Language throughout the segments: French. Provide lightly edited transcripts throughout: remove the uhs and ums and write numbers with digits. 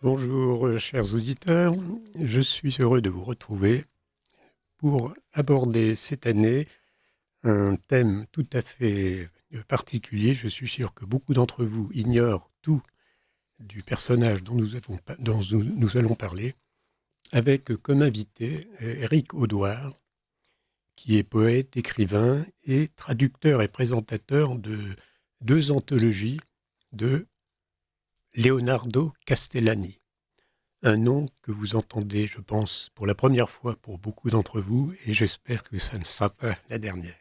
Bonjour, chers auditeurs. Je suis heureux de vous retrouver pour aborder cette année un thème tout à fait particulier. Je suis sûr que beaucoup d'entre vous ignorent tout du personnage dont nous allons parler, avec comme invité Éric Audouard, qui est poète, écrivain et traducteur et présentateur de deux anthologies de Leonardo Castellani. Un nom que vous entendez, je pense, pour la première fois pour beaucoup d'entre vous, et j'espère que ça ne sera pas la dernière.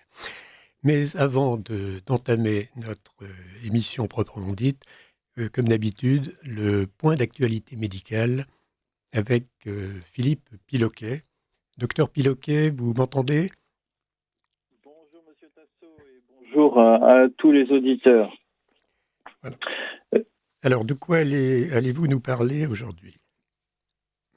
Mais avant d'entamer notre émission proprement dite, comme d'habitude, le point d'actualité médicale avec Philippe Piloquet. Docteur Piloquet, vous m'entendez? Bonjour Monsieur Tasso et bonjour à tous les auditeurs. Voilà. Alors, de quoi allez-vous nous parler aujourd'hui?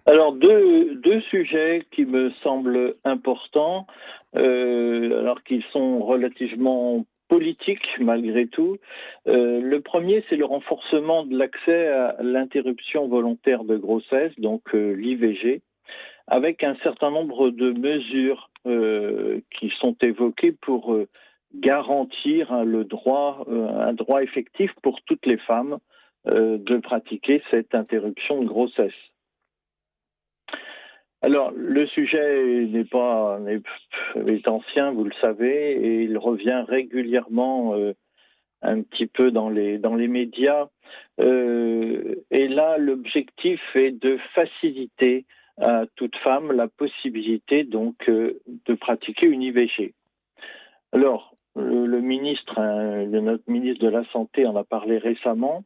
Alors deux sujets qui me semblent importants, alors qu'ils sont relativement politiques malgré tout. Le premier, c'est le renforcement de l'accès à l'interruption volontaire de grossesse, donc l'IVG, avec un certain nombre de mesures qui sont évoquées pour garantir un droit effectif pour toutes les femmes de pratiquer cette interruption de grossesse. Alors, le sujet est ancien, vous le savez, et il revient régulièrement un petit peu dans les médias. Et là, l'objectif est de faciliter à toute femme la possibilité donc de pratiquer une IVG. Alors, notre ministre de la Santé en a parlé récemment,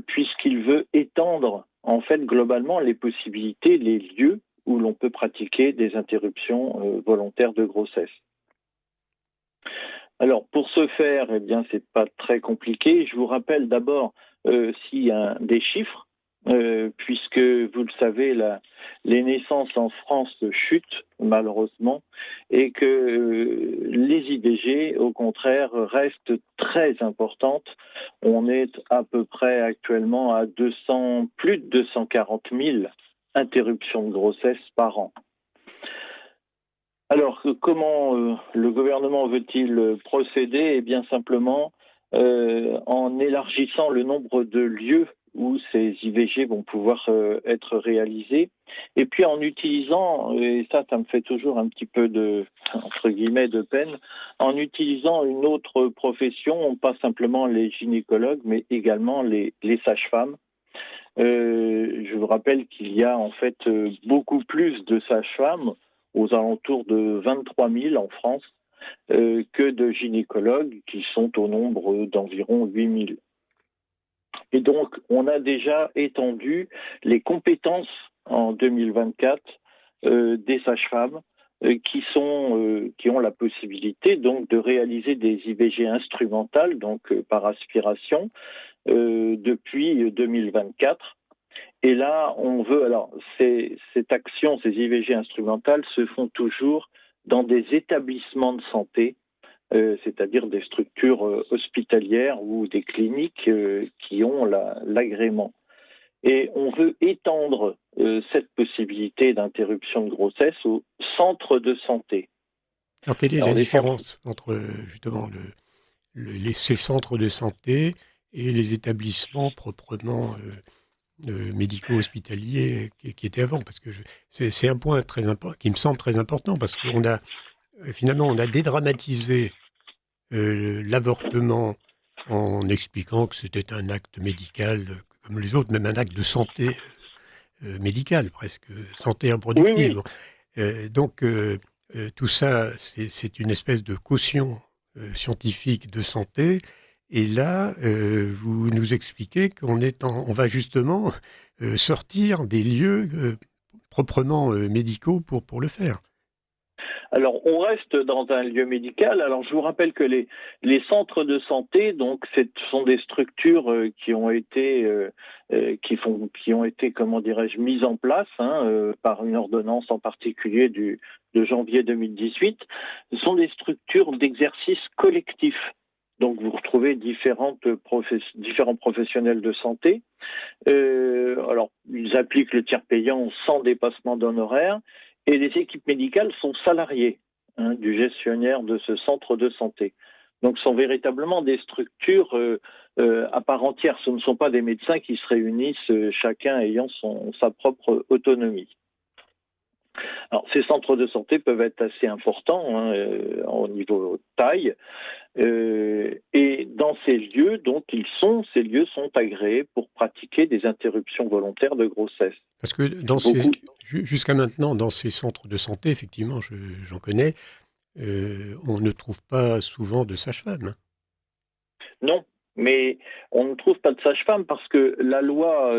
puisqu'il veut étendre en fait globalement les possibilités, les lieux où l'on peut pratiquer des interruptions volontaires de grossesse. Alors pour ce faire, eh bien c'est pas très compliqué. Je vous rappelle d'abord des chiffres, puisque vous le savez, les naissances en France chutent malheureusement, et que les IVG, au contraire, restent très importantes. On est à peu près actuellement à plus de 240 000 interruptions de grossesse par an. Alors, comment le gouvernement veut-il procéder? Eh bien, simplement en élargissant le nombre de lieux où ces IVG vont pouvoir être réalisés, et puis en utilisant, et ça me fait toujours un petit peu entre guillemets, de peine, en utilisant une autre profession, pas simplement les gynécologues, mais également les sages-femmes. Je vous rappelle qu'il y a en fait beaucoup plus de sages-femmes, aux alentours de 23 000 en France, que de gynécologues qui sont au nombre d'environ 8 000. Et donc, on a déjà étendu les compétences en 2024 des sages-femmes qui ont la possibilité donc de réaliser des IVG instrumentales, donc par aspiration, depuis 2024. Et là, ces IVG instrumentales se font toujours dans des établissements de santé, c'est-à-dire des structures hospitalières ou des cliniques qui ont l'agrément. Et on veut étendre cette possibilité d'interruption de grossesse aux centres de santé. Alors, quelle est Alors, la différence entre justement ces centres de santé et les établissements proprement médico-hospitaliers qui étaient avant? Parce que c'est un point qui me semble très important, parce qu'on a finalement on a dédramatisé l'avortement en expliquant que c'était un acte médical comme les autres, même un acte de santé médicale presque, santé oui, reproductive. oui. Bon. Donc tout ça, c'est une espèce de caution scientifique de santé. Et là, vous nous expliquez on va justement sortir des lieux proprement médicaux pour le faire. Alors, on reste dans un lieu médical. Alors, je vous rappelle que les centres de santé, donc, ce sont des structures qui ont été, comment dirais-je, mises en place par une ordonnance en particulier de janvier 2018. Ce sont des structures d'exercice collectif. Donc, vous retrouvez différents professionnels de santé. Alors, il ils appliquent le tiers payant sans dépassement d'honoraires, et les équipes médicales sont salariées du gestionnaire de ce centre de santé. Donc, ce sont véritablement des structures à part entière. Ce ne sont pas des médecins qui se réunissent, chacun ayant sa propre autonomie. Alors, ces centres de santé peuvent être assez importants au niveau taille. Et dans ces lieux, donc, ces lieux sont agréés pour pratiquer des interruptions volontaires de grossesse. Parce que jusqu'à maintenant, dans ces centres de santé, effectivement, j'en connais, on ne trouve pas souvent de sage-femme. Non, mais on ne trouve pas de sage-femme parce que la loi,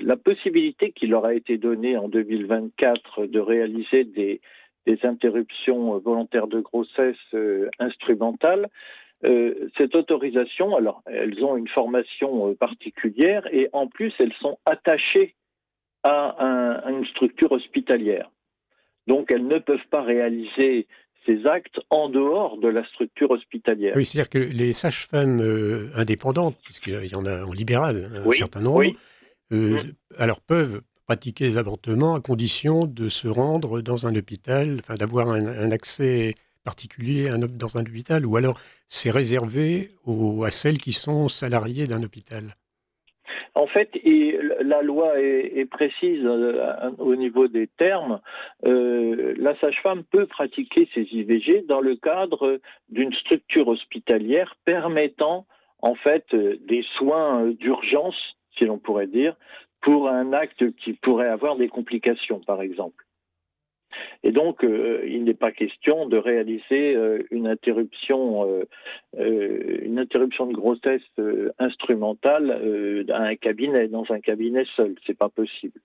la possibilité qui leur a été donnée en 2024 de réaliser des interruptions volontaires de grossesse instrumentales, cette autorisation, alors elles ont une formation particulière et en plus elles sont attachées à une structure hospitalière. Donc elles ne peuvent pas réaliser ces actes en dehors de la structure hospitalière. Oui, c'est-à-dire que les sages-femmes indépendantes, puisqu'il y en a en libéral un certain nombre, oui. Alors peuvent pratiquer les avortements à condition de se rendre dans un hôpital, enfin d'avoir un accès particulier dans un hôpital, ou alors c'est réservé à celles qui sont salariées d'un hôpital. En fait, la loi est précise au niveau des termes. La sage-femme peut pratiquer ses IVG dans le cadre d'une structure hospitalière permettant en fait des soins d'urgence, si l'on pourrait dire, pour un acte qui pourrait avoir des complications, par exemple. Et donc, il n'est pas question de réaliser une interruption de grossesse instrumentale dans un cabinet seul. C'est pas possible.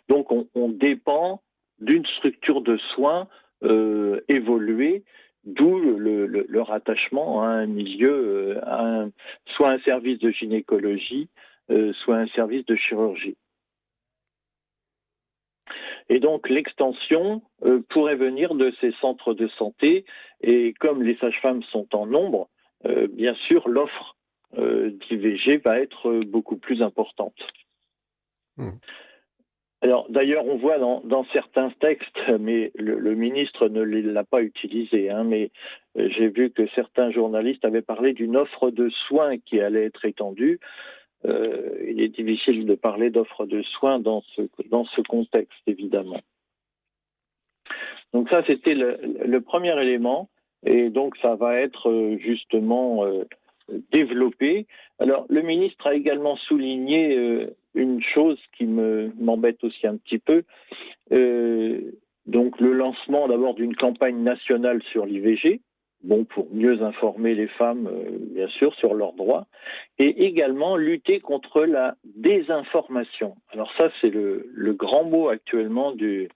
Donc, on dépend d'une structure de soins évoluée, d'où le rattachement à un milieu, soit un service de gynécologie, soit un service de chirurgie. Et donc l'extension pourrait venir de ces centres de santé et comme les sages-femmes sont en nombre, bien sûr l'offre d'IVG va être beaucoup plus importante. Alors d'ailleurs on voit dans certains textes, mais le ministre ne l'a pas utilisé, mais j'ai vu que certains journalistes avaient parlé d'une offre de soins qui allait être étendue. Il est difficile de parler d'offre de soins dans ce contexte, évidemment. Donc ça, c'était le premier élément, et donc ça va être justement développé. Alors, le ministre a également souligné une chose qui m'embête aussi un petit peu, donc le lancement d'abord d'une campagne nationale sur l'IVG, pour mieux informer les femmes, bien sûr, sur leurs droits, et également lutter contre la désinformation. Alors ça, c'est le grand mot actuellement de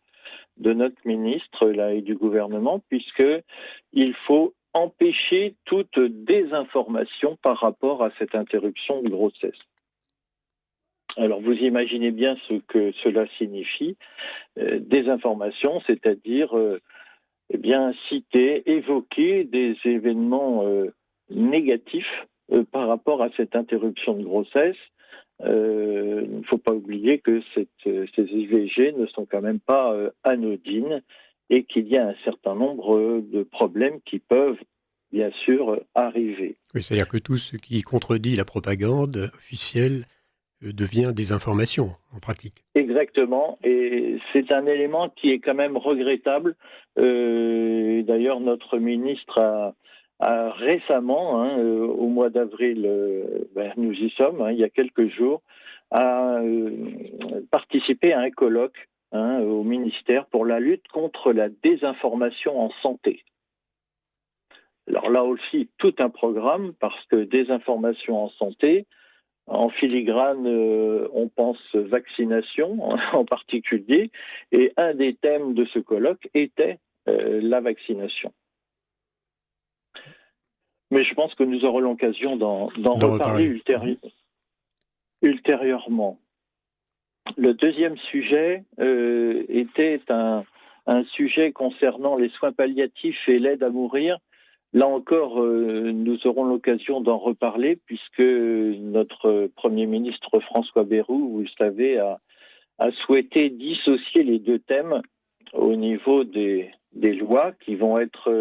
notre ministre là, et du gouvernement, puisqu'il faut empêcher toute désinformation par rapport à cette interruption de grossesse. Alors, vous imaginez bien ce que cela signifie, désinformation, c'est-à-dire citer, évoquer des événements négatifs par rapport à cette interruption de grossesse. Il ne faut pas oublier que ces IVG ne sont quand même pas anodines et qu'il y a un certain nombre de problèmes qui peuvent bien sûr arriver. Oui, c'est-à-dire que tout ce qui contredit la propagande officielle devient désinformation en pratique. Exactement, et c'est un élément qui est quand même regrettable. D'ailleurs, notre ministre a récemment, au mois d'avril, nous y sommes, il y a quelques jours, a participé à un colloque au ministère pour la lutte contre la désinformation en santé. Alors là aussi, tout un programme, parce que désinformation en santé, en filigrane, on pense vaccination en particulier, et un des thèmes de ce colloque était la vaccination. Mais je pense que nous aurons l'occasion d'en reparler ultérieurement. Le deuxième sujet était un sujet concernant les soins palliatifs et l'aide à mourir. Là encore, nous aurons l'occasion d'en reparler puisque notre Premier ministre François Bayrou, vous le savez, a souhaité dissocier les deux thèmes au niveau des lois qui vont être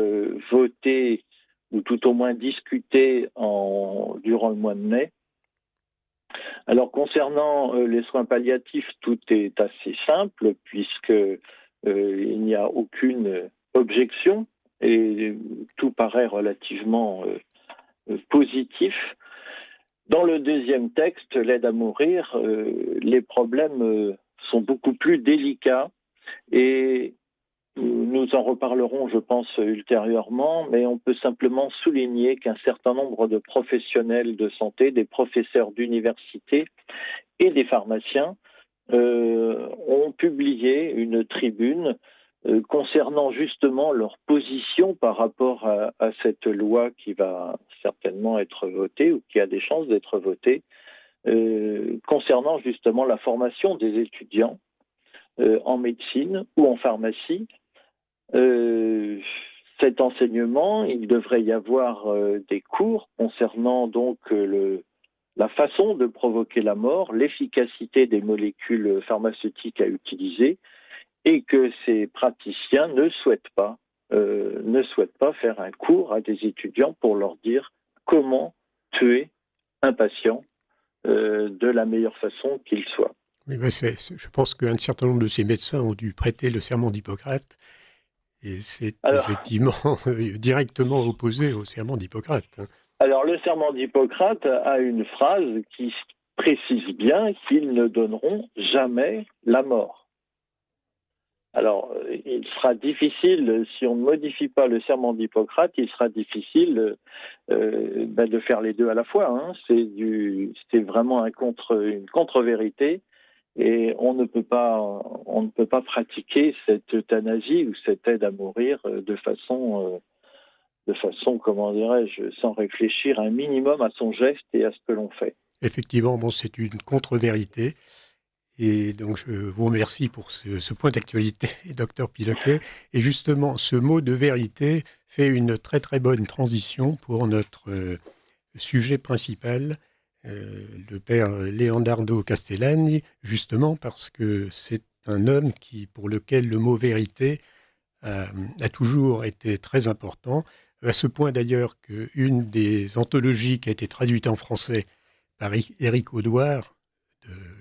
votées ou tout au moins discutées durant le mois de mai. Alors concernant les soins palliatifs, tout est assez simple puisque il n'y a aucune objection et tout paraît relativement positif. Dans le deuxième texte, l'aide à mourir, les problèmes sont beaucoup plus délicats et nous en reparlerons, je pense, ultérieurement, mais on peut simplement souligner qu'un certain nombre de professionnels de santé, des professeurs d'université et des pharmaciens ont publié une tribune concernant justement leur position par rapport à cette loi qui va certainement être votée ou qui a des chances d'être votée, concernant justement la formation des étudiants en médecine ou en pharmacie. Cet enseignement, il devrait y avoir des cours concernant donc la façon de provoquer la mort, l'efficacité des molécules pharmaceutiques à utiliser, et que ces praticiens ne souhaitent pas faire un cours à des étudiants pour leur dire comment tuer un patient de la meilleure façon qu'il soit. Oui, ben je pense qu'un certain nombre de ces médecins ont dû prêter le serment d'Hippocrate, et c'est Alors, effectivement directement opposé au serment d'Hippocrate. Hein. alors, le serment d'Hippocrate a une phrase qui précise bien qu'ils ne donneront jamais la mort. Alors, il sera difficile, si on ne modifie pas le serment d'Hippocrate, il sera difficile de faire les deux à la fois. Hein. C'est vraiment une contre-vérité, et on ne peut pas pratiquer cette euthanasie ou cette aide à mourir de façon, comment dirais-je, sans réfléchir un minimum à son geste et à ce que l'on fait. Effectivement, bon, c'est une contre-vérité. Et donc, je vous remercie pour ce point d'actualité, docteur Piloquet. Et justement, ce mot de vérité fait une très très bonne transition pour notre sujet principal, le père Leonardo Castellani, justement parce que c'est un homme pour lequel le mot vérité a toujours été très important, à ce point d'ailleurs qu'une des anthologies qui a été traduite en français par Éric Audouard,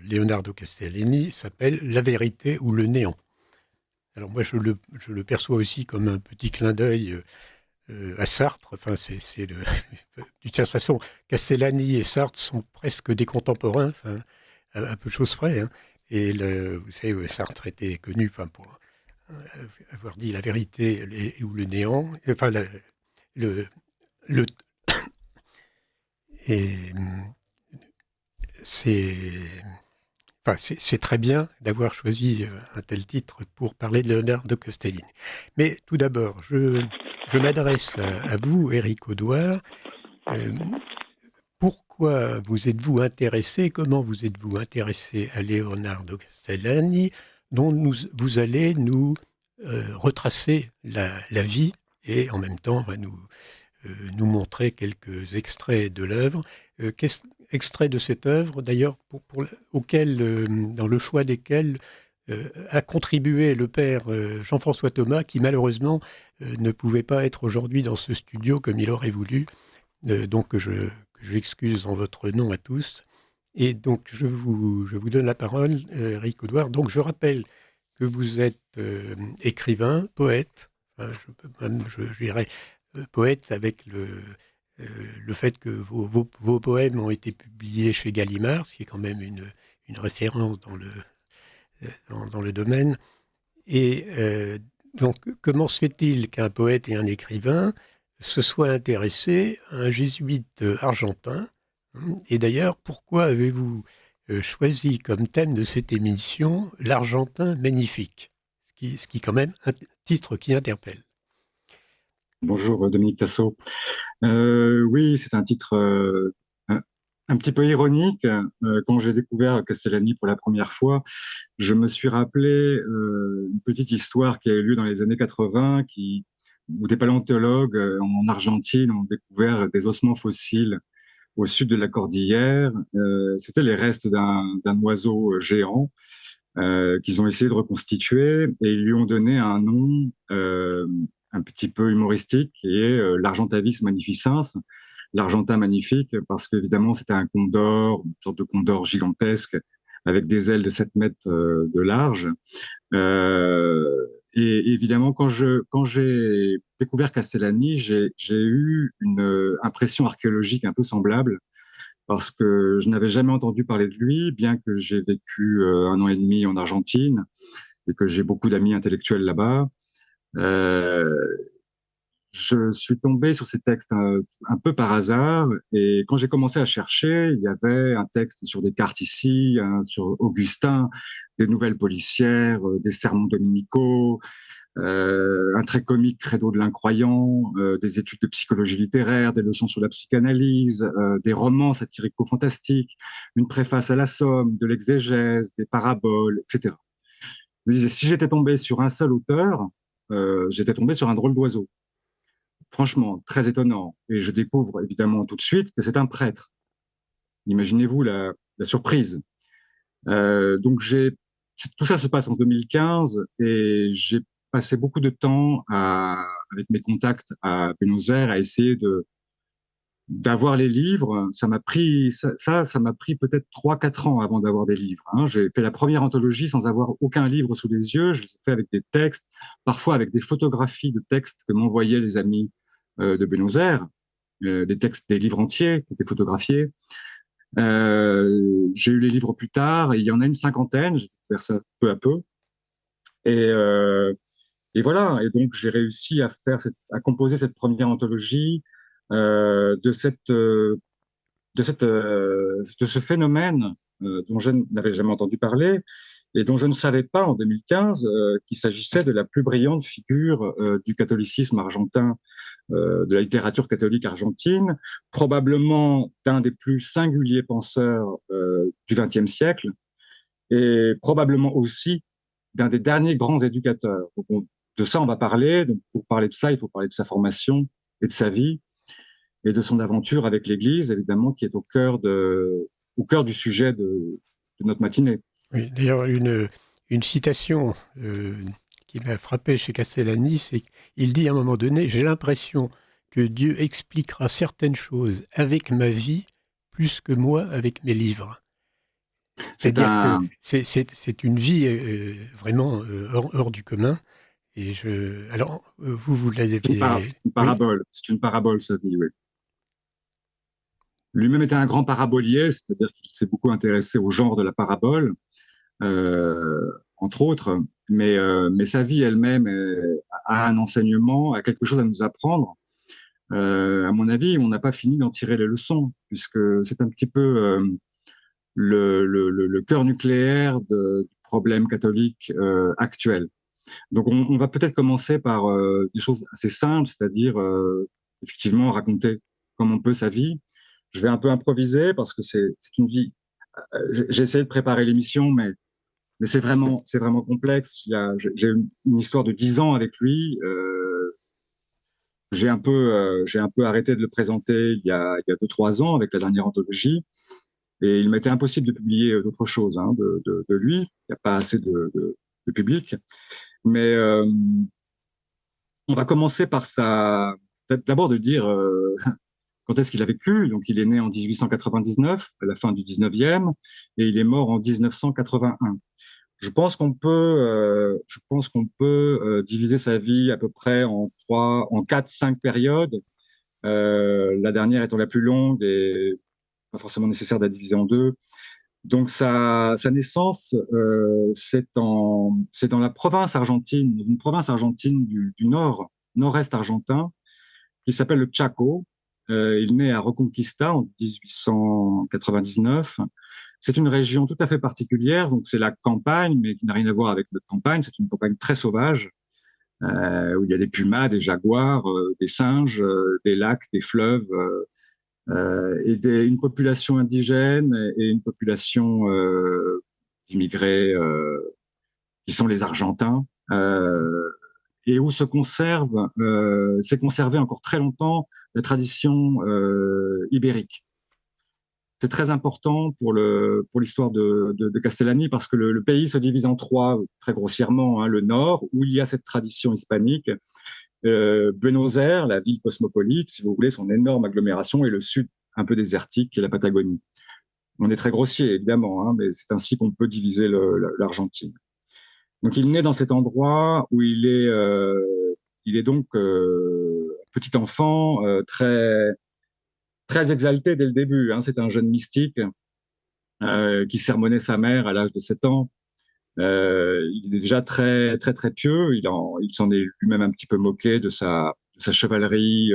de Leonardo Castellani, s'appelle La vérité ou le néant. Alors moi, je le perçois aussi comme un petit clin d'œil à Sartre. Enfin, d'une certaine façon, Castellani et Sartre sont presque des contemporains, enfin, à peu de choses près. Hein. Et vous savez, Sartre était connu pour avoir dit la vérité ou le néant. Enfin, le, le et c'est Enfin, c'est très bien d'avoir choisi un tel titre pour parler de Leonardo Castellini. Mais tout d'abord, je m'adresse à vous, Éric Audouard. Euh, Pourquoi vous êtes-vous intéressé, comment vous êtes-vous intéressé à Leonardo Castellani, dont vous allez nous retracer la vie et en même temps va nous montrer quelques extraits de l'œuvre. Extraits de cette œuvre, d'ailleurs, dans le choix desquels a contribué le père Jean-François Thomas, qui malheureusement ne pouvait pas être aujourd'hui dans ce studio comme il aurait voulu. Donc, que je l'excuse en votre nom à tous. Et donc, je vous donne la parole, Eric Audouard. Donc, je rappelle que vous êtes écrivain, poète, enfin, je dirais poète avec le fait que vos poèmes ont été publiés chez Gallimard, ce qui est quand même une référence dans le domaine. Et donc, comment se fait-il qu'un poète et un écrivain se soient intéressés à un jésuite argentin? Et d'ailleurs, pourquoi avez-vous choisi comme thème de cette émission l'Argentin magnifique, ce qui est quand même un titre qui interpelle. Bonjour Dominique Tassot. Oui, c'est un titre un petit peu ironique. Quand j'ai découvert Castellani pour la première fois, je me suis rappelé une petite histoire qui a eu lieu dans les années 80 qui où des paléontologues en Argentine ont découvert des ossements fossiles au sud de la cordillère. C'était les restes d'un oiseau géant qu'ils ont essayé de reconstituer et ils lui ont donné un nom un petit peu humoristique qui est l'Argentavis magnificens, l'Argentin magnifique, parce qu'évidemment c'était un condor, une sorte de condor gigantesque avec des ailes de 7 mètres de large. Et évidemment, quand j'ai découvert Castellani, j'ai eu une impression archéologique un peu semblable parce que je n'avais jamais entendu parler de lui, bien que j'ai vécu 1 an et demi en Argentine et que j'ai beaucoup d'amis intellectuels là-bas. Euh, je suis tombé sur ces textes un peu par hasard et quand j'ai commencé à chercher, il y avait un texte sur des cartes ici, sur Augustin, des nouvelles policières, des sermons dominicaux, un très comique Credo de l'incroyant, des études de psychologie littéraire, des leçons sur la psychanalyse, des romans satirico-fantastiques, une préface à la Somme, de l'exégèse, des paraboles, etc. Je me disais, si j'étais tombé sur un seul auteur, j'étais tombé sur un drôle d'oiseau. Franchement, très étonnant. Et je découvre évidemment tout de suite que c'est un prêtre. Imaginez-vous la surprise. Donc tout ça se passe en 2015 et j'ai passé beaucoup de temps avec mes contacts à Buenos Aires à essayer d'avoir les livres. Ça m'a pris peut-être 3-4 ans avant d'avoir des livres. Hein. J'ai fait la première anthologie sans avoir aucun livre sous les yeux. Je l'ai fait avec des textes, parfois avec des photographies de textes que m'envoyaient les amis de Buenos Aires, des textes, des livres entiers qui étaient photographiés. J'ai eu les livres plus tard, et il y en a une cinquantaine, j'ai découvert ça peu à peu. Et, euh, et voilà, et donc j'ai réussi à composer cette première anthologie de ce phénomène dont je n'avais jamais entendu parler et dont je ne savais pas en 2015 qu'il s'agissait de la plus brillante figure du catholicisme argentin, de la littérature catholique argentine, probablement d'un des plus singuliers penseurs du XXe siècle et probablement aussi d'un des derniers grands éducateurs. Donc de ça, on va parler. Donc, pour parler de ça, il faut parler de sa formation et de sa vie et de son aventure avec l'Église, évidemment, qui est au cœur du sujet de notre matinée. Oui, d'ailleurs, une citation qui m'a frappé chez Castellani, c'est qu'il dit à un moment donné, j'ai l'impression que Dieu expliquera certaines choses avec ma vie plus que moi avec mes livres. C'est C'est-à-dire que un, c'est une vie vraiment hors du commun. Et alors, vous l'avez... c'est une Oui, parabole. C'est une parabole, sa vie, oui. Lui-même était un grand parabolier, c'est-à-dire qu'il s'est beaucoup intéressé au genre de la parabole, entre autres, mais sa vie elle-même a un enseignement, a quelque chose à nous apprendre. À mon avis, on n'a pas fini d'en tirer les leçons, puisque c'est un petit peu le cœur nucléaire du problème catholique actuel. Donc, on va peut-être commencer par des choses assez simples, c'est-à-dire effectivement raconter comme on peut sa vie. Je vais un peu improviser parce que c'est une vie. J'ai essayé de préparer l'émission, mais c'est vraiment complexe. J'ai une histoire de 10 ans avec lui. J'ai un peu arrêté de le présenter il y a 2-3 ans avec la dernière anthologie. Et il m'était impossible de publier d'autres choses hein, de lui. Il n'y a pas assez de public. Mais on va commencer par d'abord de dire quand est-ce qu'il a vécu. Donc, il est né en 1899, à la fin du 19e, et il est mort en 1981. Je pense qu'on peut diviser sa vie à peu près en 4-5 périodes. La dernière étant la plus longue et pas forcément nécessaire de la diviser en deux. Donc sa naissance, c'est dans la province argentine, une province argentine du nord-est argentin, qui s'appelle le Chaco. Il naît à Reconquista en 1899. C'est une région tout à fait particulière, donc c'est la campagne, mais qui n'a rien à voir avec notre campagne. C'est une campagne très sauvage, où il y a des pumas, des jaguars, des singes, des lacs, des fleuves, une population indigène et une population d'immigrés qui sont les Argentins. et où s'est conservé encore très longtemps la tradition ibérique. C'est très important pour l'histoire de Castellani parce que le pays se divise en trois, très grossièrement, hein, le nord, où il y a cette tradition hispanique, Buenos Aires, la ville cosmopolite, si vous voulez, son énorme agglomération, et le sud un peu désertique, qui est la Patagonie. On est très grossier, évidemment, hein, mais c'est ainsi qu'on peut diviser l'Argentine. Donc il naît dans cet endroit où il est donc petit enfant, très exalté dès le début. Hein. C'est un jeune mystique qui sermonnait sa mère à l'âge de 7 ans. Il est déjà très, très, très pieux. Il s'en est lui-même un petit peu moqué de sa chevalerie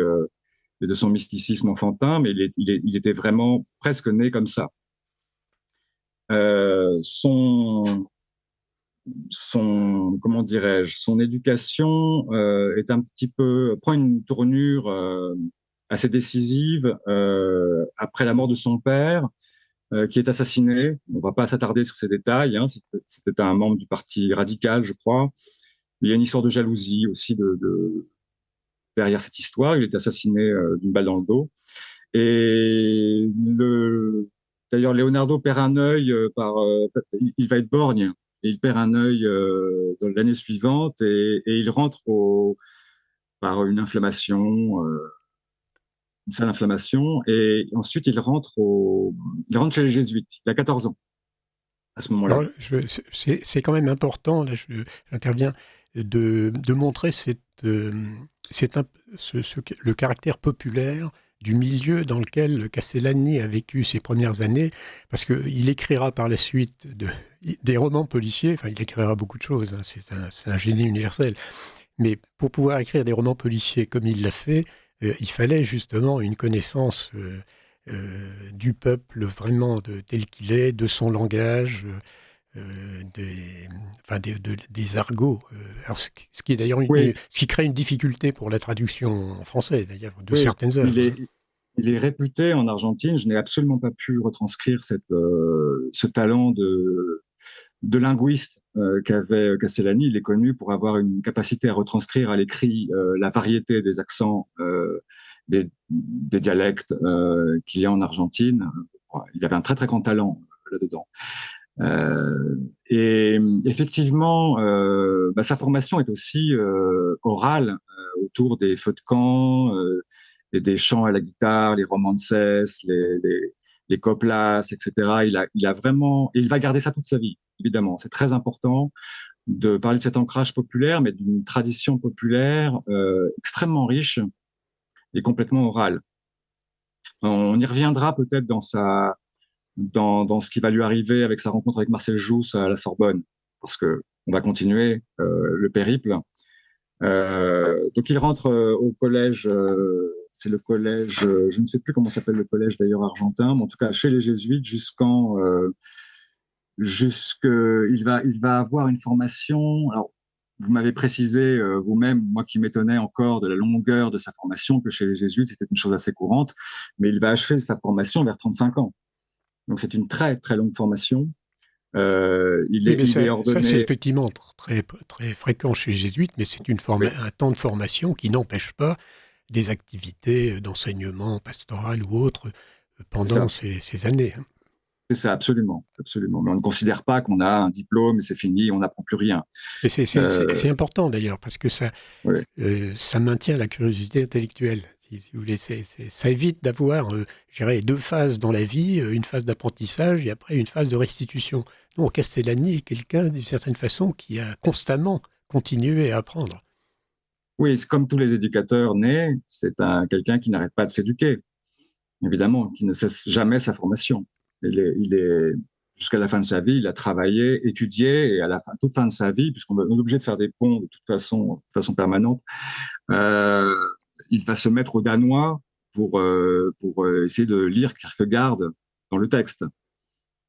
et de son mysticisme enfantin, mais il était vraiment presque né comme ça. Comment dirais-je, son éducation est un petit peu prend une tournure assez décisive après la mort de son père, qui est assassiné. On ne va pas s'attarder sur ces détails. Hein. C'était un membre du parti radical, je crois. Il y a une histoire de jalousie aussi derrière cette histoire. Il est assassiné d'une balle dans le dos. Et d'ailleurs, Leonardo perd un œil il va être borgne. Et il perd un œil dans l'année suivante et il rentre par une inflammation, une sale inflammation. Et ensuite, il rentre chez les Jésuites. Il a 14 ans à ce moment-là. Alors, c'est quand même important, là, j'interviens, de montrer le caractère populaire du milieu dans lequel Castellani a vécu ses premières années, parce qu'il écrira par la suite des romans policiers, enfin il écrira beaucoup de choses, hein, c'est un génie universel, mais pour pouvoir écrire des romans policiers comme il l'a fait, il fallait justement une connaissance du peuple vraiment tel qu'il est, de son langage, des argots. Alors, ce qui est d'ailleurs Oui, ce qui crée une difficulté pour la traduction en français, d'ailleurs, de oui, certaines œuvres. il est réputé en Argentine. Je n'ai absolument pas pu retranscrire ce talent de linguiste qu'avait Castellani. Il est connu pour avoir une capacité à retranscrire à l'écrit la variété des accents, des dialectes qu'il y a en Argentine. Il avait un très très grand talent là-dedans. Et effectivement, sa formation est aussi orale autour des feux de camp et des chants à la guitare, les romances, les coplas, etc. Il a vraiment, et il va garder ça toute sa vie, évidemment. C'est très important de parler de cet ancrage populaire, mais d'une tradition populaire extrêmement riche et complètement orale. On y reviendra peut-être dans ce qui va lui arriver avec sa rencontre avec Marcel Jousse à la Sorbonne, parce que on va continuer le périple. Donc il rentre au collège, c'est le collège, je ne sais plus comment s'appelle le collège d'ailleurs argentin, mais en tout cas chez les jésuites il va avoir une formation. Alors vous m'avez précisé vous-même, moi qui m'étonnais encore de la longueur de sa formation, que chez les jésuites c'était une chose assez courante, mais il va achever sa formation vers 35 ans. Donc c'est une très très longue formation. Oui, mais Il est ça, c'est ordonné. effectivement très, très fréquent chez les jésuites, mais c'est Oui, un temps de formation qui n'empêche pas des activités d'enseignement pastoral ou autre c'est pendant ça, ces années. Hein. c'est ça, absolument, absolument. Mais on ne considère pas qu'on a un diplôme et c'est fini, on n'apprend plus rien. Et Euh, c'est important d'ailleurs, parce que ouais, ça maintient la curiosité intellectuelle. Si vous voulez, ça évite d'avoir, je dirais, deux phases dans la vie, une phase d'apprentissage et après une phase de restitution. Donc Castellani est quelqu'un, d'une certaine façon, qui a constamment continué à apprendre. oui, c'est comme tous les éducateurs nés, c'est quelqu'un qui n'arrête pas de s'éduquer, évidemment, qui ne cesse jamais sa formation. Il est jusqu'à la fin de sa vie, il a travaillé, étudié, et à la fin, toute fin de sa vie, puisqu'on est obligé de faire des ponts de façon permanente, euh, il va se mettre au danois pour essayer de lire Kierkegaard dans le texte.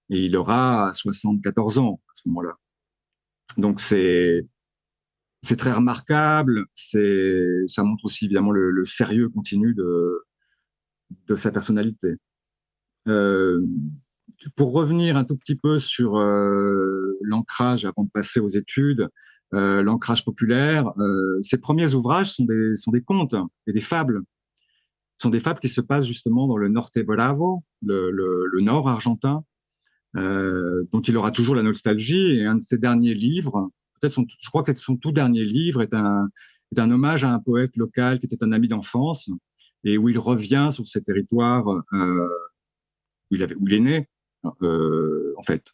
Et il aura 74 ans à ce moment-là. Donc c'est très remarquable. Ça montre aussi évidemment le sérieux continu de sa personnalité. Euh, pour revenir un tout petit peu sur l'ancrage avant de passer aux études, l'ancrage populaire. Ses premiers ouvrages sont des contes et des fables. Ce sont des fables qui se passent justement dans le Norte Bravo, le nord argentin, dont il aura toujours la nostalgie. Et un de ses derniers livres, je crois que son tout dernier livre est un hommage à un poète local qui était un ami d'enfance et où il revient sur ces territoires où il est né, en fait.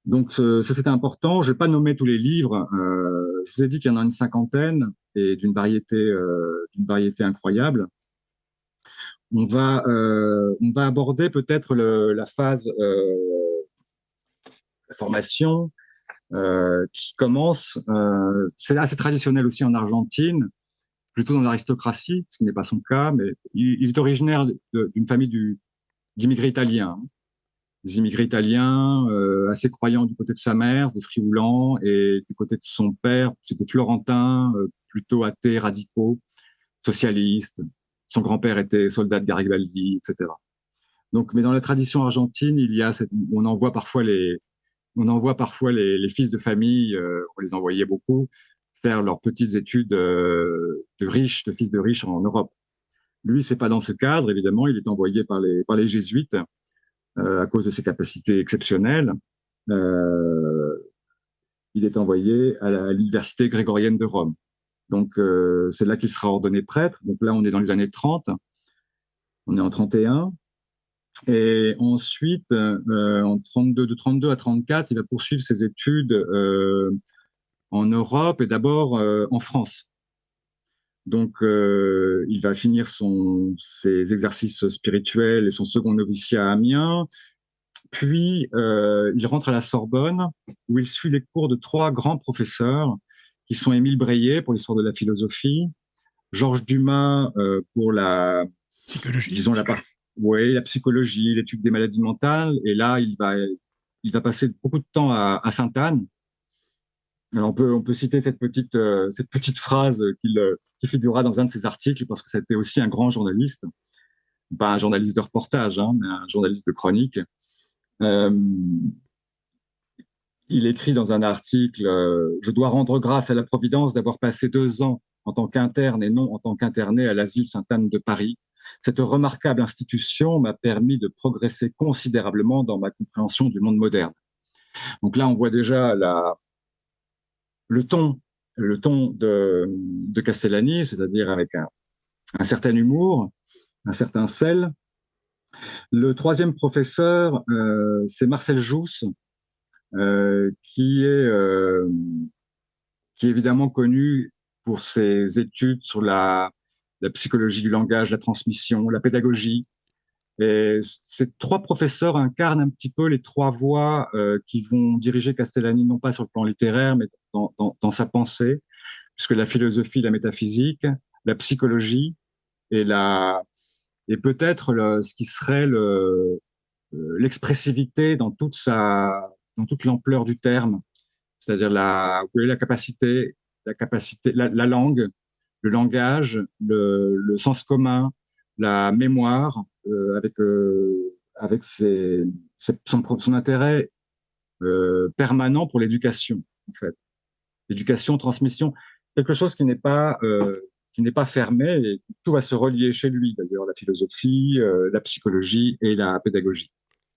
Donc ça c'était important. Je vais pas nommer tous les livres. Je vous ai dit qu'il y en a une cinquantaine et d'une variété incroyable. On va aborder peut-être la phase la formation qui commence. C'est assez traditionnel aussi en Argentine, plutôt dans l'aristocratie, ce qui n'est pas son cas, mais il est originaire d'une famille d'immigrés italiens. Des immigrés italiens assez croyants du côté de sa mère, des frioulants, et du côté de son père, c'était florentin, plutôt athées, radicaux, socialistes. Son grand-père était soldat de Garibaldi, etc. Donc, mais dans la tradition argentine, on envoie parfois les fils de famille, on les envoyait beaucoup, faire leurs petites études de fils de riches en Europe. Lui, c'est pas dans ce cadre, évidemment, il est envoyé par les jésuites, à cause de ses capacités exceptionnelles. Il est envoyé à l'université grégorienne de Rome. Donc, c'est là qu'il sera ordonné prêtre. Donc là, on est dans les années 30. On est en 31. Et ensuite, de 32 à 34, il va poursuivre ses études en Europe et d'abord en France. Donc, il va finir ses exercices spirituels et son second noviciat à Amiens. Puis, il rentre à la Sorbonne, où il suit les cours de 3 grands professeurs, qui sont Émile Breillet pour l'histoire de la philosophie, Georges Dumas pour la psychologie, la psychologie, l'étude des maladies mentales. Et là, il va passer beaucoup de temps à Sainte-Anne. Alors on peut citer cette petite phrase qui figurera dans un de ses articles, parce que c'était aussi un grand journaliste, pas un journaliste de reportage, mais un journaliste de chronique. Il écrit dans un article « Je dois rendre grâce à la Providence d'avoir passé 2 ans en tant qu'interne et non en tant qu'interné à l'asile Sainte-Anne de Paris. Cette remarquable institution m'a permis de progresser considérablement dans ma compréhension du monde moderne. » Donc là, on voit déjà le ton de Castellani, c'est-à-dire avec un certain humour, un certain sel. Le 3e professeur, c'est Marcel Jousse, qui est évidemment connu pour ses études sur la psychologie du langage, la transmission, la pédagogie. Et ces 3 professeurs incarnent un petit peu les 3 voies qui vont diriger Castellani, non pas sur le plan littéraire, mais dans sa pensée, puisque la philosophie, la métaphysique, la psychologie et peut-être ce qui serait l'expressivité dans toute l'ampleur du terme, c'est-à-dire la capacité, la langue, le langage, le sens commun, la mémoire, avec son intérêt permanent pour l'éducation, en fait. L'éducation, transmission, quelque chose qui n'est pas fermé, et tout va se relier chez lui, d'ailleurs, la philosophie, la psychologie et la pédagogie.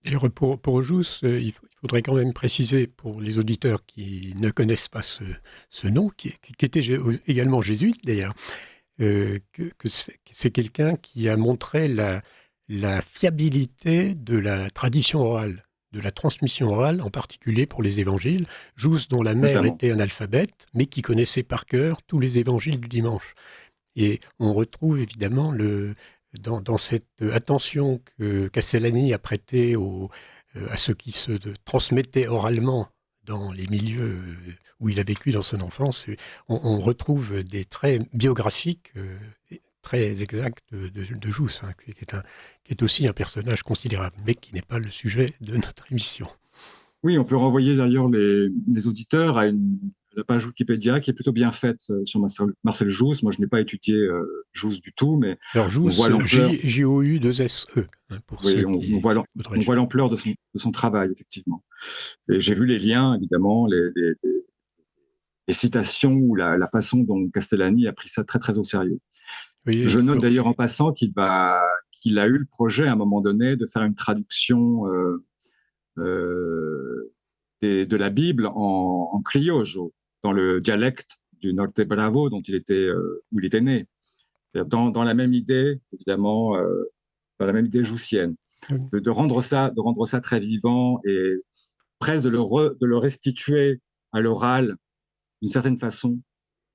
Et pour Jousse, il faudrait quand même préciser pour les auditeurs qui ne connaissent pas ce nom, qui était également jésuite d'ailleurs, que c'est quelqu'un qui a montré la fiabilité de la tradition orale, de la transmission orale, en particulier pour les évangiles. Jousse, dont la mère était analphabète, mais qui connaissait par cœur tous les évangiles du dimanche. Et on retrouve évidemment dans cette attention que Castellani a prêtée à ceux qui se transmettaient oralement dans les milieux où il a vécu dans son enfance, on retrouve des traits biographiques très exacts de Jousse, qui est aussi un personnage considérable, mais qui n'est pas le sujet de notre émission. Oui, on peut renvoyer d'ailleurs les auditeurs à la page Wikipédia qui est plutôt bien faite sur Marcel Jousse. Moi, je n'ai pas étudié Jousse du tout, mais alors Jousse, on voit l'ampleur. J-O-U-2-S-E. Oui, on voit l'ampleur de son travail, effectivement. Et j'ai vu les liens, évidemment, citations ou la façon dont Castellani a pris ça très très au sérieux. Oui, Je note d'ailleurs en passant qu'il a eu le projet à un moment donné de faire une traduction de la Bible en criollo, dans le dialecte du Norte Bravo où il était né. Dans la même idée, évidemment, dans la même idée joussienne, de rendre ça très vivant et presque de le restituer à l'oral d'une certaine façon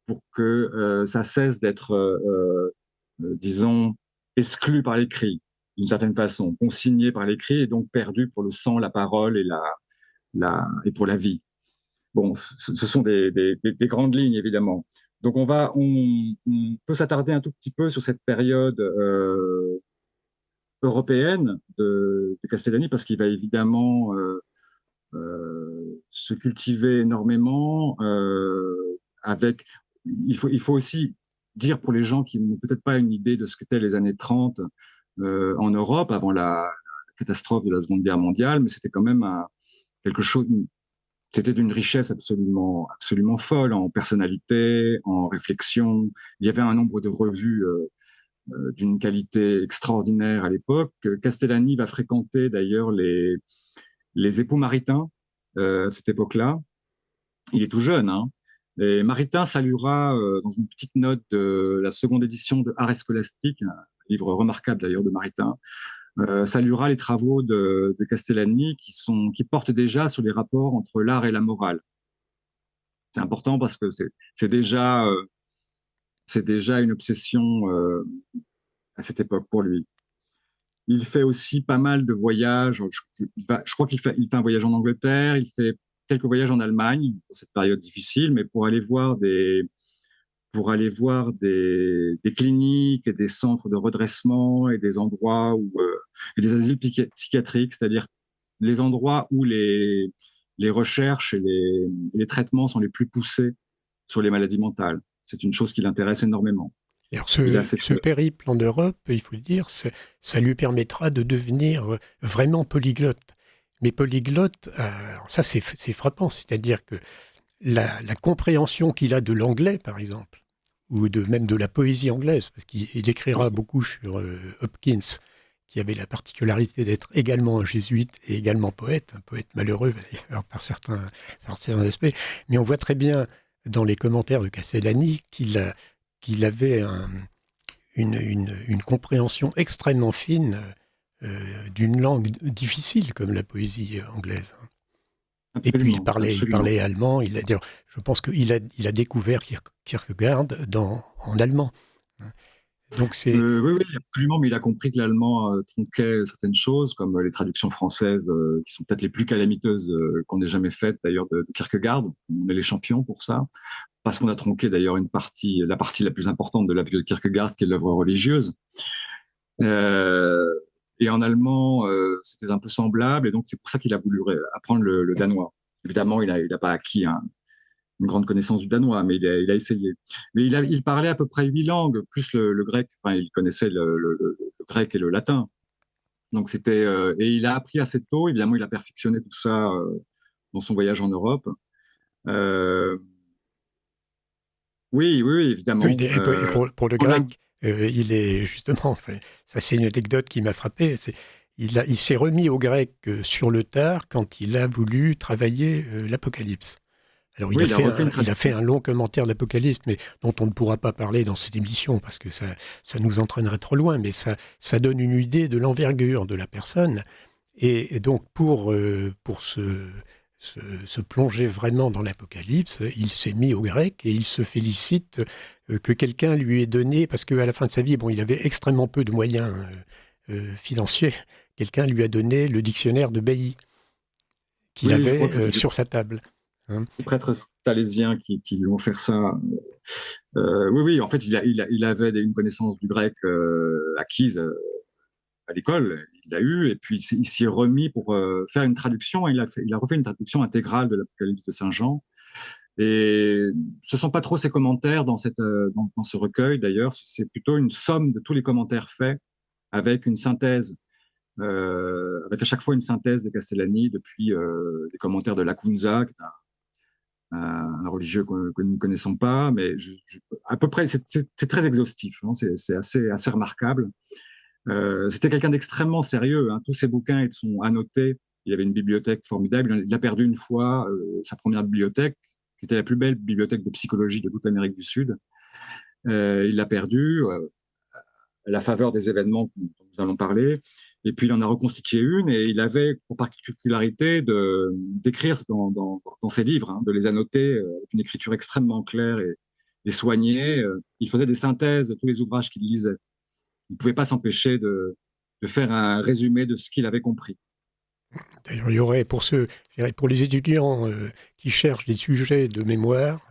pour que ça cesse d'être, disons, exclu par l'écrit, d'une certaine façon, consigné par l'écrit et donc perdu pour le sang, la parole et pour la vie. Bon, ce sont des grandes lignes, évidemment. Donc, on peut s'attarder un tout petit peu sur cette période européenne de Castellani, parce qu'il va évidemment se cultiver énormément avec... Il faut aussi dire pour les gens qui n'ont peut-être pas une idée de ce qu'étaient les années 30 en Europe, avant la catastrophe de la Seconde Guerre mondiale, mais c'était quand même quelque chose... C'était d'une richesse absolument, absolument folle en personnalité, en réflexion. Il y avait un nombre de revues d'une qualité extraordinaire à l'époque. Castellani va fréquenter d'ailleurs les époux Maritain à cette époque-là. Il est tout jeune, hein. Et Maritain saluera dans une petite note de la seconde édition de Ars Scholastique, un livre remarquable d'ailleurs de Maritain, saluera les travaux de Castellani qui portent déjà sur les rapports entre l'art et la morale. C'est important parce que c'est déjà une obsession à cette époque pour lui. Il fait aussi pas mal de voyages. Je crois qu'il fait un voyage en Angleterre, il fait quelques voyages en Allemagne pour cette période difficile, mais pour aller voir des cliniques et des centres de redressement et des endroits et des asiles psychiatriques, c'est-à-dire les endroits où les recherches et les traitements sont les plus poussés sur les maladies mentales. C'est une chose qui l'intéresse énormément. Alors ce périple en Europe, il faut le dire, ça lui permettra de devenir vraiment polyglotte. Mais polyglotte, ça c'est frappant, c'est-à-dire que la compréhension qu'il a de l'anglais, par exemple, ou même de la poésie anglaise, parce qu'il écrira beaucoup sur Hopkins, qui avait la particularité d'être également un jésuite et également poète, un poète malheureux d'ailleurs par certains aspects. Mais on voit très bien dans les commentaires de Castellani qu'il avait une compréhension extrêmement fine d'une langue difficile comme la poésie anglaise. Absolument, et puis il parlait allemand. Je pense qu'il a découvert Kierkegaard en allemand. Donc oui, absolument, mais il a compris que l'allemand tronquait certaines choses, comme les traductions françaises, qui sont peut-être les plus calamiteuses qu'on ait jamais faites, d'ailleurs, de Kierkegaard. On est les champions pour ça, parce qu'on a tronqué d'ailleurs la partie la plus importante de l'œuvre de Kierkegaard, qui est l'œuvre religieuse. Et en allemand, c'était un peu semblable, et donc c'est pour ça qu'il a voulu apprendre le danois. Évidemment, il n'a pas acquis une grande connaissance du danois, mais il a essayé. Mais il parlait à peu près 8 langues, plus le grec. Enfin, il connaissait le grec et le latin. Donc et il a appris assez tôt. Évidemment, il a perfectionné tout ça dans son voyage en Europe. Oui, évidemment. Oui, et pour le grec, il est justement, enfin, ça c'est une anecdote qui m'a frappé. Il s'est remis au grec sur le tard quand il a voulu travailler l'Apocalypse. Alors il a fait un long commentaire de l'Apocalypse, mais dont on ne pourra pas parler dans cette émission parce que ça nous entraînerait trop loin, mais ça donne une idée de l'envergure de la personne. Et donc pour se plonger vraiment dans l'Apocalypse, il s'est mis au grec et il se félicite que quelqu'un lui ait donné, parce qu'à la fin de sa vie, bon, il avait extrêmement peu de moyens financiers, quelqu'un lui a donné le dictionnaire de Bailly qu'il avait sur sa table. Les prêtres salésiens qui lui ont fait ça. Oui, en fait, il avait une connaissance du grec acquise à l'école, il l'a eu, et puis il s'y est remis pour faire une traduction. Il a refait une traduction intégrale de l'Apocalypse de Saint Jean. Et ce ne sont pas trop ses commentaires dans ce recueil, d'ailleurs. C'est plutôt une somme de tous les commentaires faits avec une synthèse, avec à chaque fois une synthèse de Castellani, depuis les commentaires de Lacunza, qui est un religieux que nous ne connaissons pas, mais à peu près, c'est très exhaustif, hein, c'est assez remarquable. C'était quelqu'un d'extrêmement sérieux, hein, tous ses bouquins sont annotés. Il avait une bibliothèque formidable. Il a perdu une fois sa première bibliothèque, qui était la plus belle bibliothèque de psychologie de toute l'Amérique du Sud. Il l'a perdue à la faveur des événements dont nous allons parler. Et puis, il en a reconstitué une et il avait pour particularité d'écrire dans ses livres, hein, de les annoter avec une écriture extrêmement claire et soignée. Il faisait des synthèses de tous les ouvrages qu'il lisait. Il ne pouvait pas s'empêcher de faire un résumé de ce qu'il avait compris. D'ailleurs, il y aurait pour les étudiants qui cherchent des sujets de mémoire,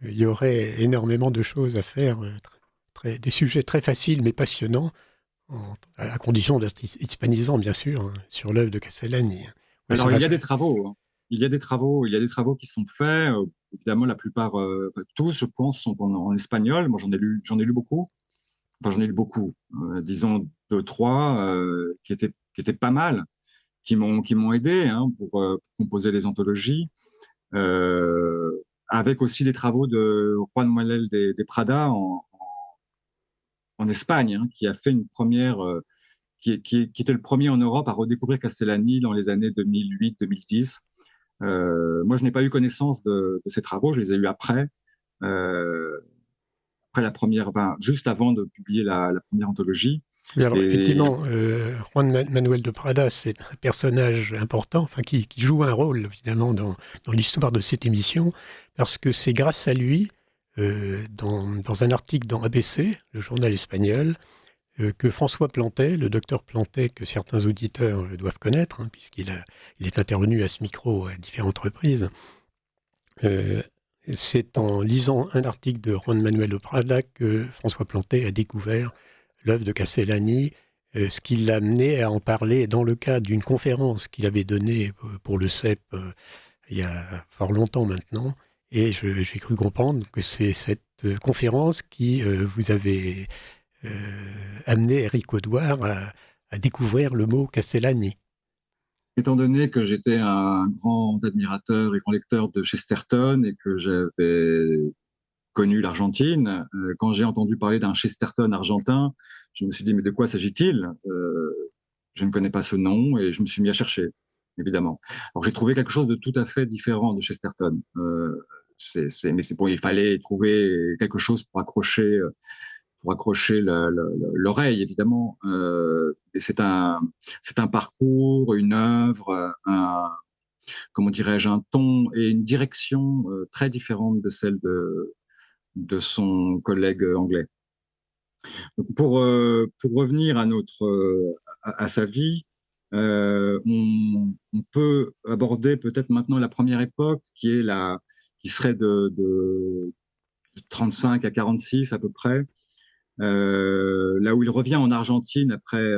il y aurait énormément de choses à faire, des sujets très faciles mais passionnants, à condition d'être hispanisant, bien sûr, hein, sur l'œuvre de Castellani. Ouais, Alors, il y a des travaux, hein. Il y a des travaux qui sont faits. Évidemment, la plupart, tous, je pense, sont en espagnol. Moi, j'en ai lu beaucoup. Enfin, j'en ai lu beaucoup. Disons deux, trois, qui étaient pas mal, qui m'ont aidé, hein, pour composer les anthologies. Avec aussi les travaux de Juan Manuel de Prada en Espagne, hein, qui a fait une première, qui était le premier en Europe à redécouvrir Castellani dans les années 2008-2010. Moi, je n'ai pas eu connaissance de ces travaux, je les ai eus après la première, juste avant de publier la première anthologie. Oui, alors effectivement, Juan Manuel de Prada, c'est un personnage important, enfin qui joue un rôle finalement dans l'histoire de cette émission, parce que c'est grâce à lui, dans un article dans ABC, le journal espagnol, que François Plantet, le docteur Plantet, que certains auditeurs doivent connaître, hein, puisqu'il est intervenu à ce micro à différentes reprises, c'est en lisant un article de Juan Manuel de Prada que François Plantet a découvert l'œuvre de Castellani, ce qui l'a amené à en parler dans le cadre d'une conférence qu'il avait donnée pour le CEP il y a fort longtemps maintenant. Et j'ai cru comprendre que c'est cette conférence qui vous avait amené Éric Audouard à découvrir le mot Castellani. Étant donné que j'étais un grand admirateur et grand lecteur de Chesterton et que j'avais connu l'Argentine, quand j'ai entendu parler d'un Chesterton argentin, je me suis dit, mais de quoi s'agit-il? Je ne connais pas ce nom et je me suis mis à chercher, évidemment. Alors j'ai trouvé quelque chose de tout à fait différent de Chesterton. Mais c'est bon, il fallait trouver quelque chose pour accrocher l'oreille, évidemment. Et c'est un parcours, une œuvre, comment dirais-je, un ton et une direction très différente de celle de son collègue anglais. Donc pour revenir à sa vie, on peut aborder peut-être maintenant la première époque qui serait de 35 à 46 à peu près. Là où il revient en Argentine après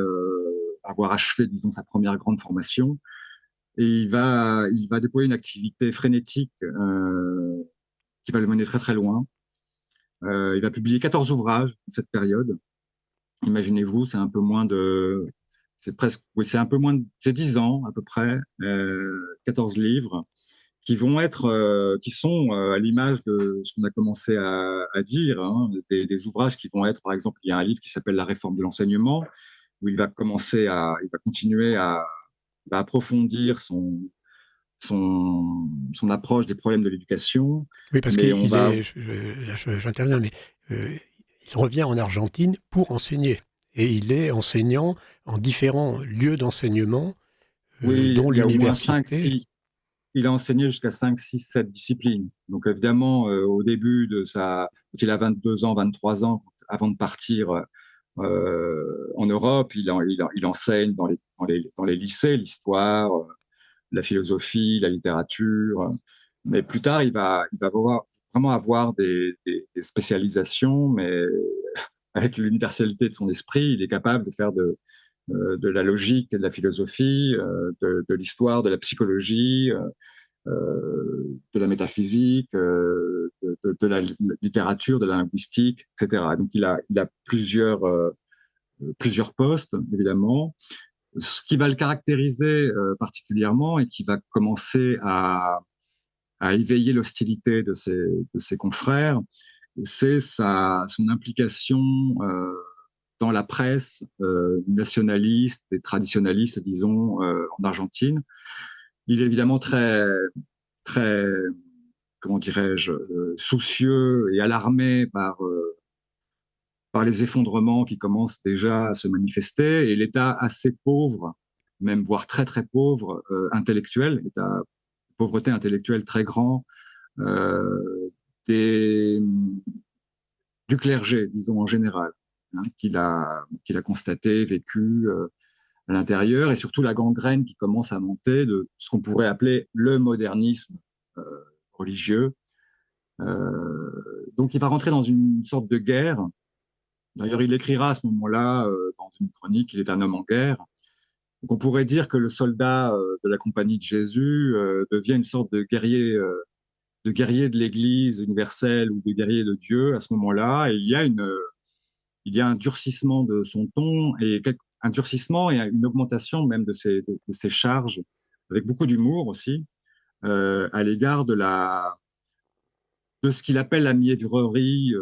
avoir achevé, disons, sa première grande formation, et il va déployer une activité frénétique qui va le mener très très loin. Il va publier 14 ouvrages dans cette période. Imaginez-vous, c'est un peu moins de, c'est un peu moins de, c'est 10 ans à peu près, 14 livres qui sont à l'image de ce qu'on a commencé à dire, hein, des ouvrages qui vont être, par exemple, il y a un livre qui s'appelle La réforme de l'enseignement, où il va continuer à approfondir son approche des problèmes de l'éducation. Oui, parce Mais j'interviens, mais il revient en Argentine pour enseigner. Et il est enseignant en différents lieux d'enseignement, dont il y a au moins l'université. il a enseigné jusqu'à 5, 6, 7 disciplines. Donc évidemment, au début quand il a 22 ans, 23 ans, avant de partir en Europe, il enseigne dans les lycées l'histoire, la philosophie, la littérature. Mais plus tard, il va vraiment avoir des spécialisations, mais avec l'universalité de son esprit, il est capable de faire de la logique et de la philosophie, de l'histoire, de la psychologie, de la métaphysique, de la littérature, de la linguistique, etc. Donc il a plusieurs postes, évidemment. Ce qui va le caractériser particulièrement et qui va commencer à à éveiller l'hostilité de ses confrères, c'est son implication dans la presse nationaliste et traditionnaliste, disons, en Argentine. Il est évidemment très, comment dirais-je, soucieux et alarmé par les effondrements qui commencent déjà à se manifester et l'état assez pauvre, même voire très très pauvre, intellectuel, l'état de pauvreté intellectuelle très grand des, du clergé, disons en général, hein, qu'il a constaté, vécu à l'intérieur, et surtout la gangrène qui commence à monter de ce qu'on pourrait appeler le modernisme religieux. Donc il va rentrer dans une sorte de guerre. D'ailleurs, il écrira à ce moment-là, dans une chronique, il est un homme en guerre. Donc on pourrait dire que le soldat de la Compagnie de Jésus devient une sorte de guerrier de l'Église universelle ou de guerrier de Dieu à ce moment-là. Et il y a un durcissement de son ton et un durcissement et une augmentation même de ses charges, avec beaucoup d'humour aussi, à l'égard de ce qu'il appelle la mièvrerie,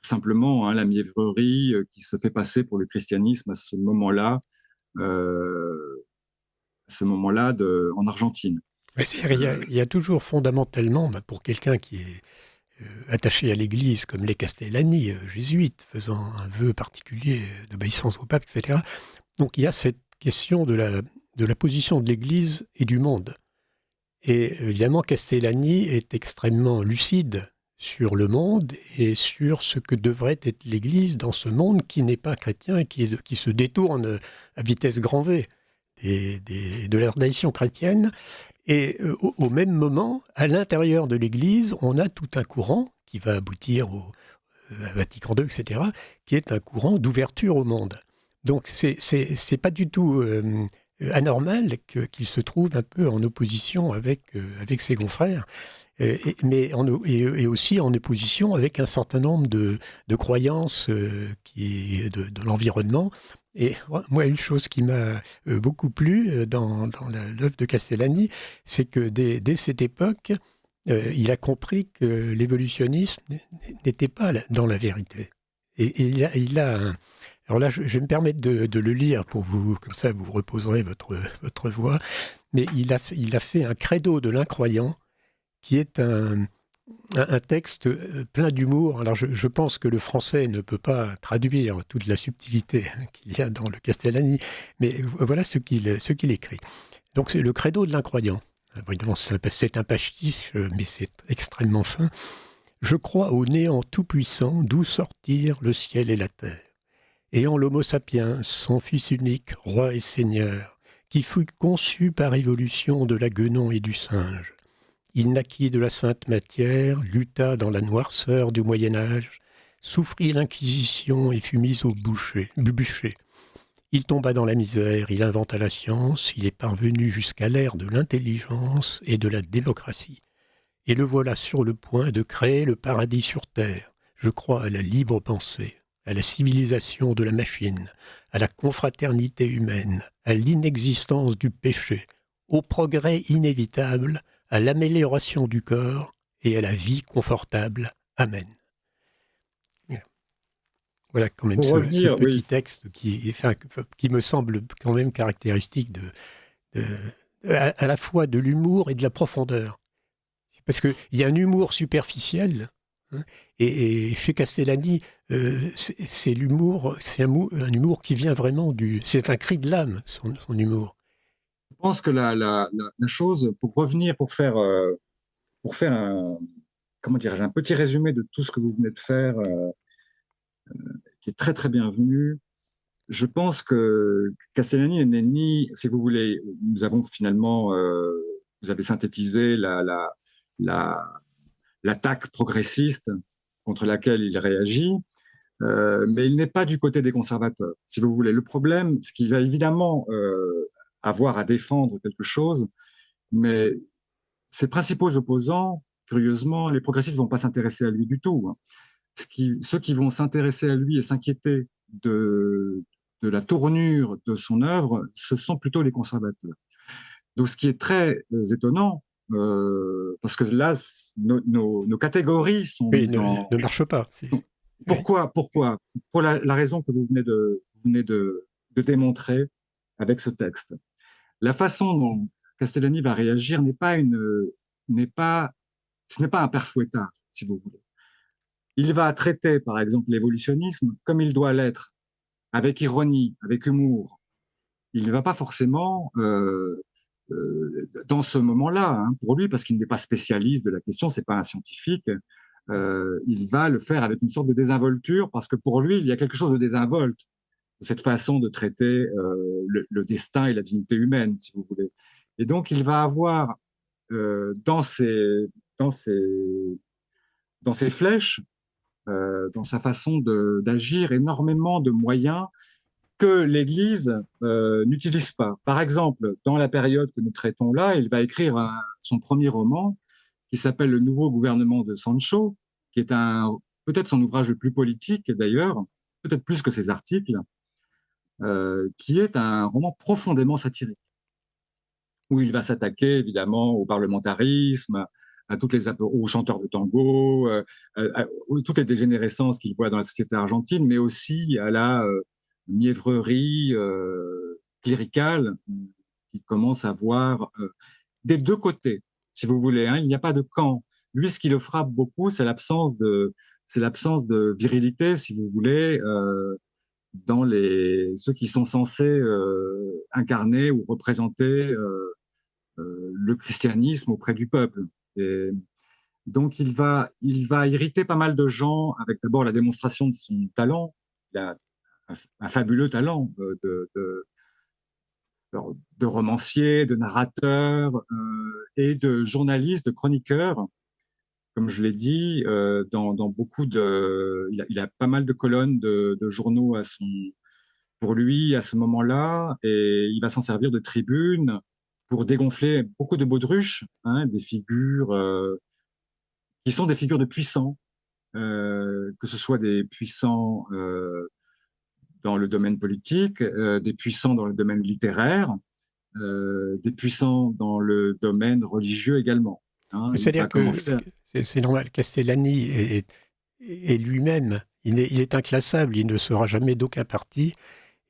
tout simplement, hein, la mièvrerie qui se fait passer pour le christianisme à ce moment-là en Argentine. Mais il y a toujours fondamentalement, pour quelqu'un qui est attaché à l'Église, comme les Castellani, jésuites, faisant un vœu particulier d'obéissance au pape, etc. Donc il y a cette question de la position de l'Église et du monde. Et évidemment, Castellani est extrêmement lucide sur le monde et sur ce que devrait être l'Église dans ce monde qui n'est pas chrétien et qui se détourne à vitesse grand V de la tradition chrétienne. Et au même moment, à l'intérieur de l'Église, on a tout un courant qui va aboutir à Vatican II, etc., qui est un courant d'ouverture au monde. Donc c'est pas du tout anormal qu'il se trouve un peu en opposition avec ses confrères, et aussi en opposition avec un certain nombre de croyances de l'environnement. Et moi, une chose qui m'a beaucoup plu dans l'œuvre de Castellani, c'est que dès cette époque, il a compris que l'évolutionnisme n'était pas dans la vérité. Et il a alors là, je vais me permettre de le lire pour vous, comme ça vous reposerez votre voix, mais il a fait un credo de l'incroyant qui est un texte plein d'humour. Alors je pense que le français ne peut pas traduire toute la subtilité qu'il y a dans le Castellani, mais voilà ce qu'il écrit. Donc c'est le credo de l'incroyant. Évidemment, c'est un pastiche, mais c'est extrêmement fin. « Je crois au néant tout-puissant d'où sortirent le ciel et la terre. Et en l'homo sapiens, son fils unique, roi et seigneur, qui fut conçu par évolution de la guenon et du singe. Il naquit de la sainte matière, lutta dans la noirceur du Moyen-Âge, souffrit l'Inquisition et fut mis au bûcher. Il tomba dans la misère, il inventa la science, il est parvenu jusqu'à l'ère de l'intelligence et de la démocratie. Et le voilà sur le point de créer le paradis sur terre. Je crois à la libre pensée, à la civilisation de la machine, à la confraternité humaine, à l'inexistence du péché, au progrès inévitable, à l'amélioration du corps et à la vie confortable. Amen. » Voilà quand même ce petit texte qui me semble quand même caractéristique à la fois de l'humour et de la profondeur. Parce qu'il y a un humour superficiel, hein, et chez Castellani, c'est l'humour, c'est un humour qui vient vraiment c'est un cri de l'âme, son humour. Je pense que la chose, pour revenir, pour faire un petit résumé de tout ce que vous venez de faire, qui est très très bienvenu. Je pense que Castellani n'est ni, si vous voulez, nous avons finalement, vous avez synthétisé l'attaque progressiste contre laquelle il réagit, mais il n'est pas du côté des conservateurs. Si vous voulez, le problème, c'est qu'il va évidemment avoir à défendre quelque chose, mais ses principaux opposants, curieusement, les progressistes ne vont pas s'intéresser à lui du tout. Ceux qui vont s'intéresser à lui et s'inquiéter de la tournure de son œuvre, ce sont plutôt les conservateurs. Donc, ce qui est très étonnant, parce que là, nos catégories sont Oui, mises en... ne marche pas. Oui. Pourquoi? Pour la raison que vous venez de démontrer avec ce texte. La façon dont Castellani va réagir n'est pas, ce n'est pas un père fouettard, si vous voulez. Il va traiter, par exemple, l'évolutionnisme comme il doit l'être, avec ironie, avec humour. Il ne va pas forcément dans ce moment-là, hein, pour lui, parce qu'il n'est pas spécialiste de la question, c'est pas un scientifique. Il va le faire avec une sorte de désinvolture, parce que pour lui, il y a quelque chose de désinvolte de cette façon de traiter le destin et la dignité humaine, si vous voulez. Et donc, il va avoir dans dans ses, dans ses flèches, dans sa façon d'agir, énormément de moyens que l'Église n'utilise pas. Par exemple, dans la période que nous traitons là, il va écrire son premier roman qui s'appelle Le nouveau gouvernement de Sancho, qui est peut-être son ouvrage le plus politique d'ailleurs, peut-être plus que ses articles, qui est un roman profondément satirique, où il va s'attaquer évidemment au parlementarisme, à aux chanteurs de tango, à toutes les dégénérescences qu'il voit dans la société argentine, mais aussi à la mièvrerie cléricale qui commence à voir des deux côtés, si vous voulez. Hein, il n'y a pas de camp. Lui, ce qui le frappe beaucoup, c'est l'absence de virilité, si vous voulez, dans ceux qui sont censés incarner ou représenter le christianisme auprès du peuple. Et donc, il va irriter pas mal de gens avec d'abord la démonstration de son talent. Il a un fabuleux talent de romancier, de narrateur et de journaliste, de chroniqueur. Comme je l'ai dit, dans beaucoup il a pas mal de colonnes de journaux pour lui à ce moment-là, et il va s'en servir de tribune pour dégonfler beaucoup de baudruches, hein, des figures qui sont des figures de puissants, que ce soit des puissants dans le domaine politique, des puissants dans le domaine littéraire, des puissants dans le domaine religieux également. Hein. Il va C'est-à-dire que commencer à... c'est normal, Castellani est lui-même, il est inclassable, il ne sera jamais d'aucun parti.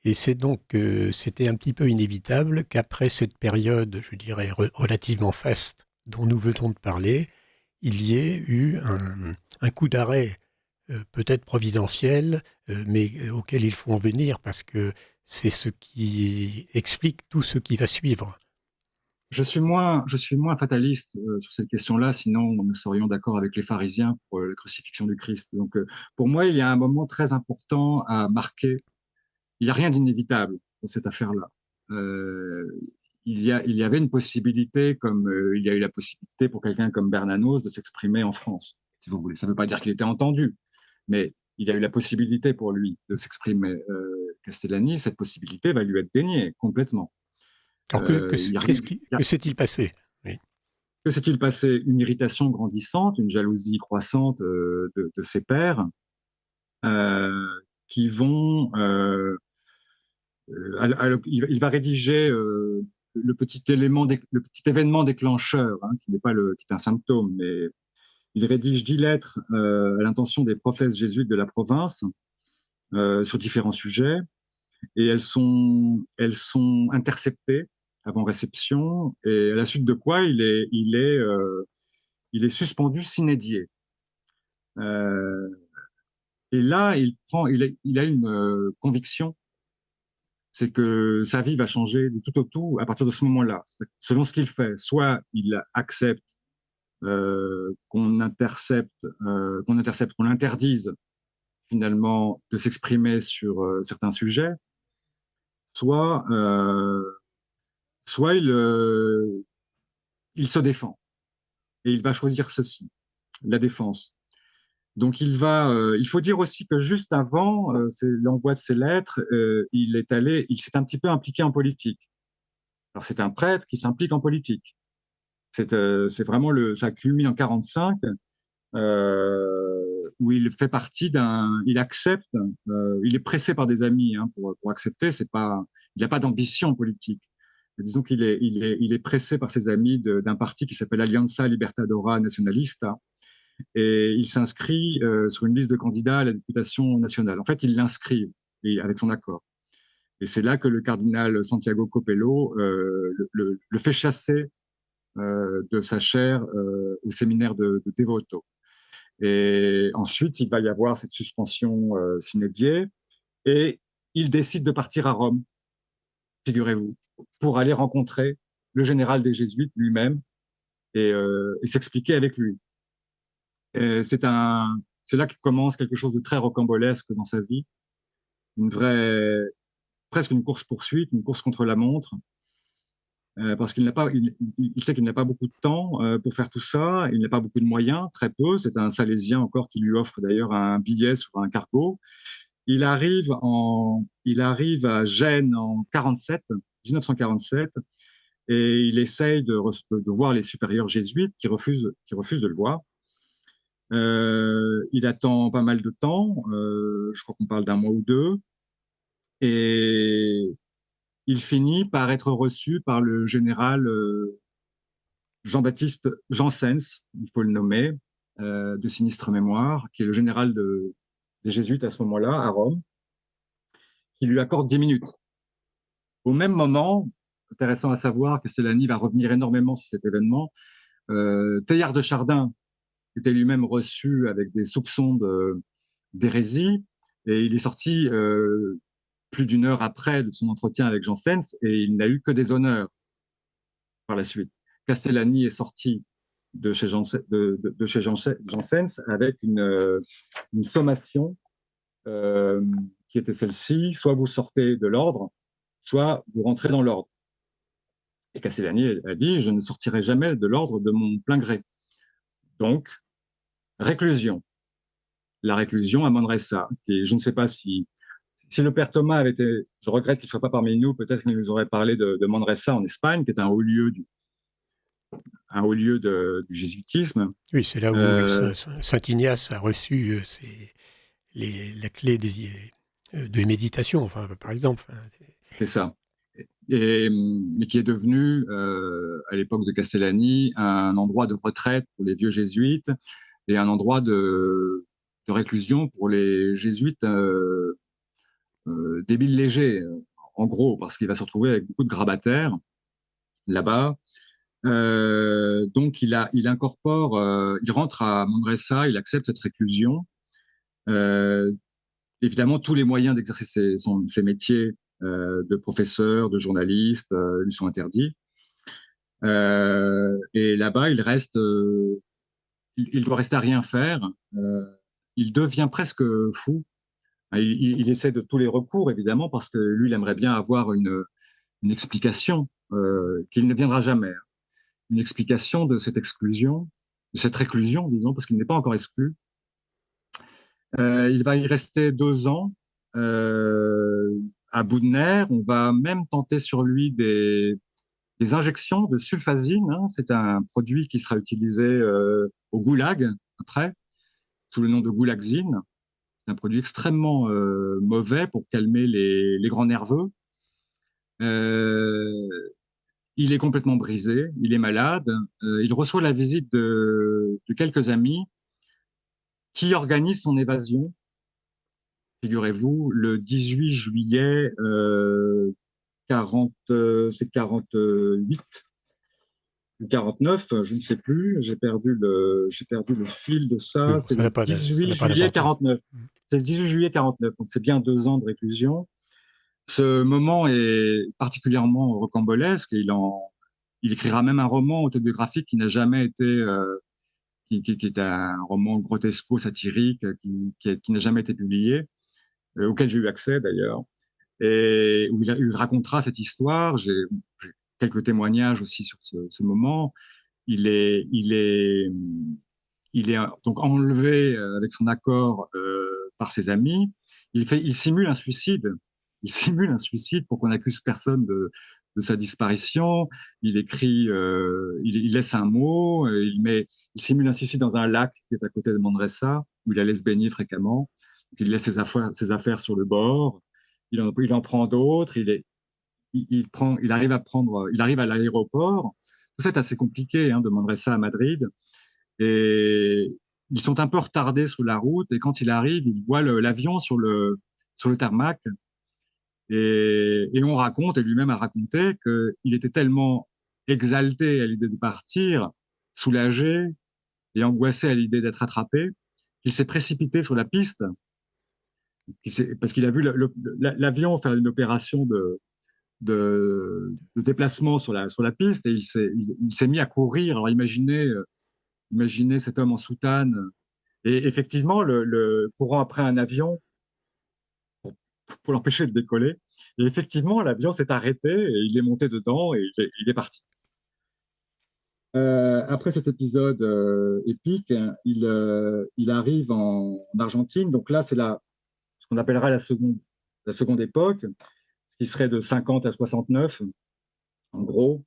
Et c'est donc que c'était un petit peu inévitable qu'après cette période, je dirais, relativement faste dont nous venons de parler, il y ait eu un coup d'arrêt, peut-être providentiel, mais auquel il faut en venir parce que c'est ce qui explique tout ce qui va suivre. Je suis moins fataliste sur cette question-là, sinon nous serions d'accord avec les pharisiens pour la crucifixion du Christ. Donc, pour moi, il y a un moment très important à marquer. Il n'y a rien d'inévitable dans cette affaire-là. Il y avait une possibilité, comme il y a eu la possibilité pour quelqu'un comme Bernanos de s'exprimer en France, si vous voulez. Ça ne veut pas dire qu'il était entendu, mais il y a eu la possibilité pour lui de s'exprimer. Castellani, cette possibilité va lui être déniée complètement. Alors que s'est-il passé? Oui. Que s'est-il passé? Une irritation grandissante, une jalousie croissante de ses pairs, qui vont... il va rédiger le petit événement déclencheur, hein, qui est un symptôme, mais il rédige 10 lettres à l'intention des prophètes jésuites de la province sur différents sujets, et elles sont interceptées avant réception, et à la suite de quoi il est suspendu sine die. Et là, il a une conviction, c'est que sa vie va changer du tout au tout à partir de ce moment-là, selon ce qu'il fait. Soit il accepte qu'on l'interdise finalement de s'exprimer sur certains sujets, soit il se défend. Et il va choisir ceci, la défense. Donc il faut dire aussi que juste avant l'envoi de ces lettres, il s'est un petit peu impliqué en politique. Alors c'est un prêtre qui s'implique en politique. C'est vraiment ça culmine en 45, où il fait partie il accepte, il est pressé par des amis hein, pour accepter. Il n'a pas d'ambition politique, Disons qu'il est pressé par ses amis d'un parti qui s'appelle Alianza Libertadora Nacionalista, et il s'inscrit sur une liste de candidats à la députation nationale. En fait, il l'inscrit avec son accord. Et c'est là que le cardinal Santiago Copello le fait chasser de sa chaire au séminaire de Devoto. Et ensuite, il va y avoir cette suspension sine die, et il décide de partir à Rome, figurez-vous, pour aller rencontrer le général des Jésuites lui-même et s'expliquer avec lui. C'est là que commence quelque chose de très rocambolesque dans sa vie, presque une course-poursuite, une course contre la montre, parce qu'il il sait qu'il n'a pas beaucoup de temps pour faire tout ça, il n'a pas beaucoup de moyens, très peu. C'est un Salésien encore qui lui offre d'ailleurs un billet sur un cargo. Il arrive à Gênes en 1947, et il essaye de voir les supérieurs jésuites qui refusent de le voir. Il attend pas mal de temps, je crois qu'on parle d'un mois ou deux, et il finit par être reçu par le général Jean-Baptiste Janssens, il faut le nommer, de sinistre mémoire, qui est le général des Jésuites à ce moment-là, à Rome, qui lui accorde 10 minutes. Au même moment, intéressant à savoir que Castellani va revenir énormément sur cet événement, Teilhard de Chardin était lui-même reçu avec des soupçons d'hérésie, et il est sorti plus d'une heure après de son entretien avec Janssens, et il n'a eu que des honneurs par la suite. Castellani est sorti de chez Janssens avec une sommation qui était celle-ci: soit vous sortez de l'ordre, soit vous rentrez dans l'ordre. Et Castellani a dit: je ne sortirai jamais de l'ordre de mon plein gré. Donc, réclusion. La réclusion à Manresa, qui, je ne sais pas si le père Thomas avait été, je regrette qu'il ne soit pas parmi nous, peut-être qu'il nous aurait parlé de Manresa en Espagne, qui est un haut lieu du jésuitisme. Oui, c'est là où Saint Ignace a reçu la clé de méditation, enfin, par exemple. C'est ça. Mais qui est devenu, à l'époque de Castellani, un endroit de retraite pour les vieux jésuites et un endroit de réclusion pour les jésuites débiles légers, en gros, parce qu'il va se retrouver avec beaucoup de grabataires là-bas. Donc, il incorpore, il rentre à Manresa, il accepte cette réclusion. Évidemment, tous les moyens d'exercer ses métiers de professeur, de journaliste, lui sont interdits. Et là-bas, il doit rester à rien faire. Il devient presque fou. Il essaie de tous les recours, évidemment, parce que lui, il aimerait bien avoir une explication qu'il ne viendra jamais. Une explication de cette exclusion, de cette réclusion, disons, parce qu'il n'est pas encore exclu. Il va y rester 2 ans à bout de nerfs. On va même tenter sur lui des injections de sulfasine. C'est un produit qui sera utilisé au goulag après, sous le nom de goulagzine. C'est un produit extrêmement mauvais pour calmer les grands nerveux. Il est complètement brisé, il est malade. Il reçoit la visite de quelques amis qui organisent son évasion. Figurez-vous, le 18 juillet c'est 48 ou 49, je ne sais plus, j'ai perdu le fil de ça. Oui, c'est le 18 juillet 49. C'est le 18 juillet 49, donc c'est bien 2 ans de réclusion. Ce moment est particulièrement rocambolesque, et il écrira même un roman autobiographique qui n'a jamais été, qui est un roman grotesco-satirique, qui n'a jamais été publié, auquel j'ai eu accès d'ailleurs, et où il racontera cette histoire. J'ai quelques témoignages aussi sur ce moment. Il est donc enlevé avec son accord par ses amis. Il simule un suicide. Il simule un suicide pour qu'on n'accuse personne de sa disparition. Il écrit, il laisse un mot, il simule un suicide dans un lac qui est à côté de Manresa, où il allait se baigner fréquemment. Donc, il laisse ses affaires sur le bord. Il en prend d'autres. il arrive il arrive à l'aéroport. Tout ça est assez compliqué, hein, demanderait ça à Madrid. Et ils sont un peu retardés sur la route. Et quand il arrive, il voit l'avion sur le tarmac. Et on raconte, et lui-même a raconté, qu'il était tellement exalté à l'idée de partir, soulagé et angoissé à l'idée d'être attrapé, qu'il s'est précipité sur la piste, parce qu'il a vu l'avion faire une opération de déplacement sur la piste, et il s'est mis à courir. Alors imaginez cet homme en soutane, et effectivement, courant après un avion pour l'empêcher de décoller. Et effectivement, l'avion s'est arrêté, et il est monté dedans, et il est parti. Après cet épisode épique, il arrive en Argentine. Donc là, c'est ce qu'on appellera la seconde époque, ce qui serait de 50 à 69, en gros,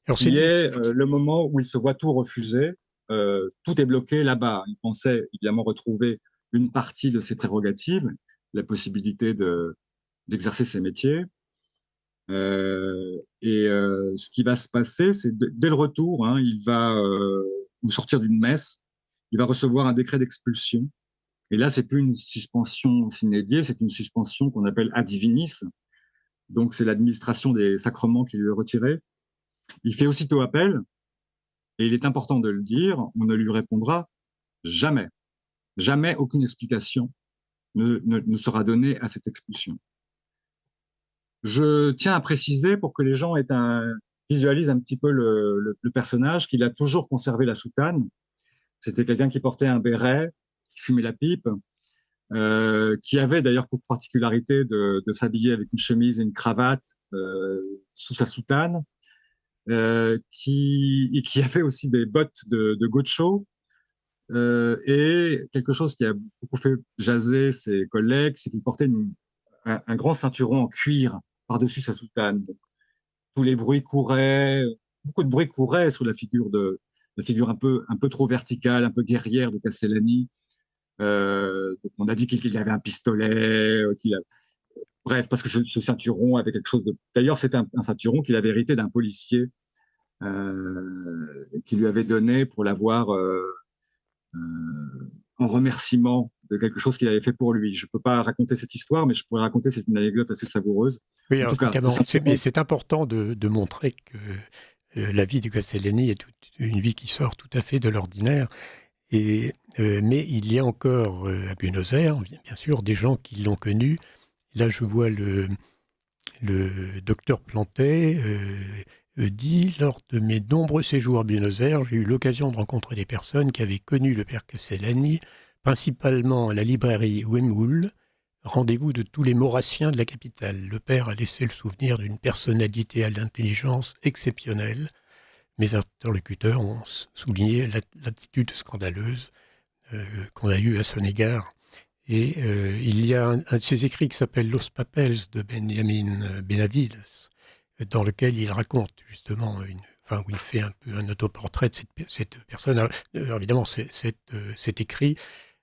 Alors, qui est le moment où il se voit tout refuser. Tout est bloqué là-bas. Il pensait évidemment retrouver une partie de ses prérogatives, la possibilité d'exercer ses métiers. Ce qui va se passer, c'est dès le retour, hein, il va sortir d'une messe, il va recevoir un décret d'expulsion. Et là, c'est plus une suspension sine die, c'est une suspension qu'on appelle ad divinis. Donc, c'est l'administration des sacrements qui lui est retirée. Il fait aussitôt appel, et il est important de le dire, on ne lui répondra jamais. Jamais aucune explication ne sera donnée à cette expulsion. Je tiens à préciser, pour que les gens visualisent un petit peu le personnage, qu'il a toujours conservé la soutane. C'était quelqu'un qui portait un béret, qui fumait la pipe, qui avait d'ailleurs pour particularité de s'habiller avec une chemise et une cravate sous sa soutane, qui avait aussi des bottes de gaucho. Et quelque chose qui a beaucoup fait jaser ses collègues, c'est qu'il portait un grand ceinturon en cuir par-dessus sa soutane. Donc, tous les bruits couraient, beaucoup de bruit courait sur la figure un peu trop verticale, un peu guerrière de Castellani. Donc on a dit qu'il avait un pistolet, bref, parce que ce ceinturon avait quelque chose de. D'ailleurs, c'est un ceinturon qu'il avait hérité d'un policier qui lui avait donné pour l'avoir en remerciement de quelque chose qu'il avait fait pour lui. Je ne peux pas raconter cette histoire, mais je pourrais raconter, c'est une anecdote assez savoureuse. oui, En tout cas, c'est important de montrer que la vie de Castellani est une vie qui sort tout à fait de l'ordinaire. Mais il y a encore à Buenos Aires, bien sûr, des gens qui l'ont connu. Là, je vois le docteur Plantet dit « Lors de mes nombreux séjours à Buenos Aires, j'ai eu l'occasion de rencontrer des personnes qui avaient connu le père Castellani, principalement à la librairie Wemul, rendez-vous de tous les maurassiens de la capitale. Le père a laissé le souvenir d'une personnalité à l'intelligence exceptionnelle. Mes interlocuteurs ont souligné l'attitude scandaleuse qu'on a eue à son égard. Et il y a un de ses écrits qui s'appelle Los Papels de Benjamin Benavides, dans lequel il raconte justement où il fait un peu un autoportrait de cette personne. Alors, évidemment, cet écrit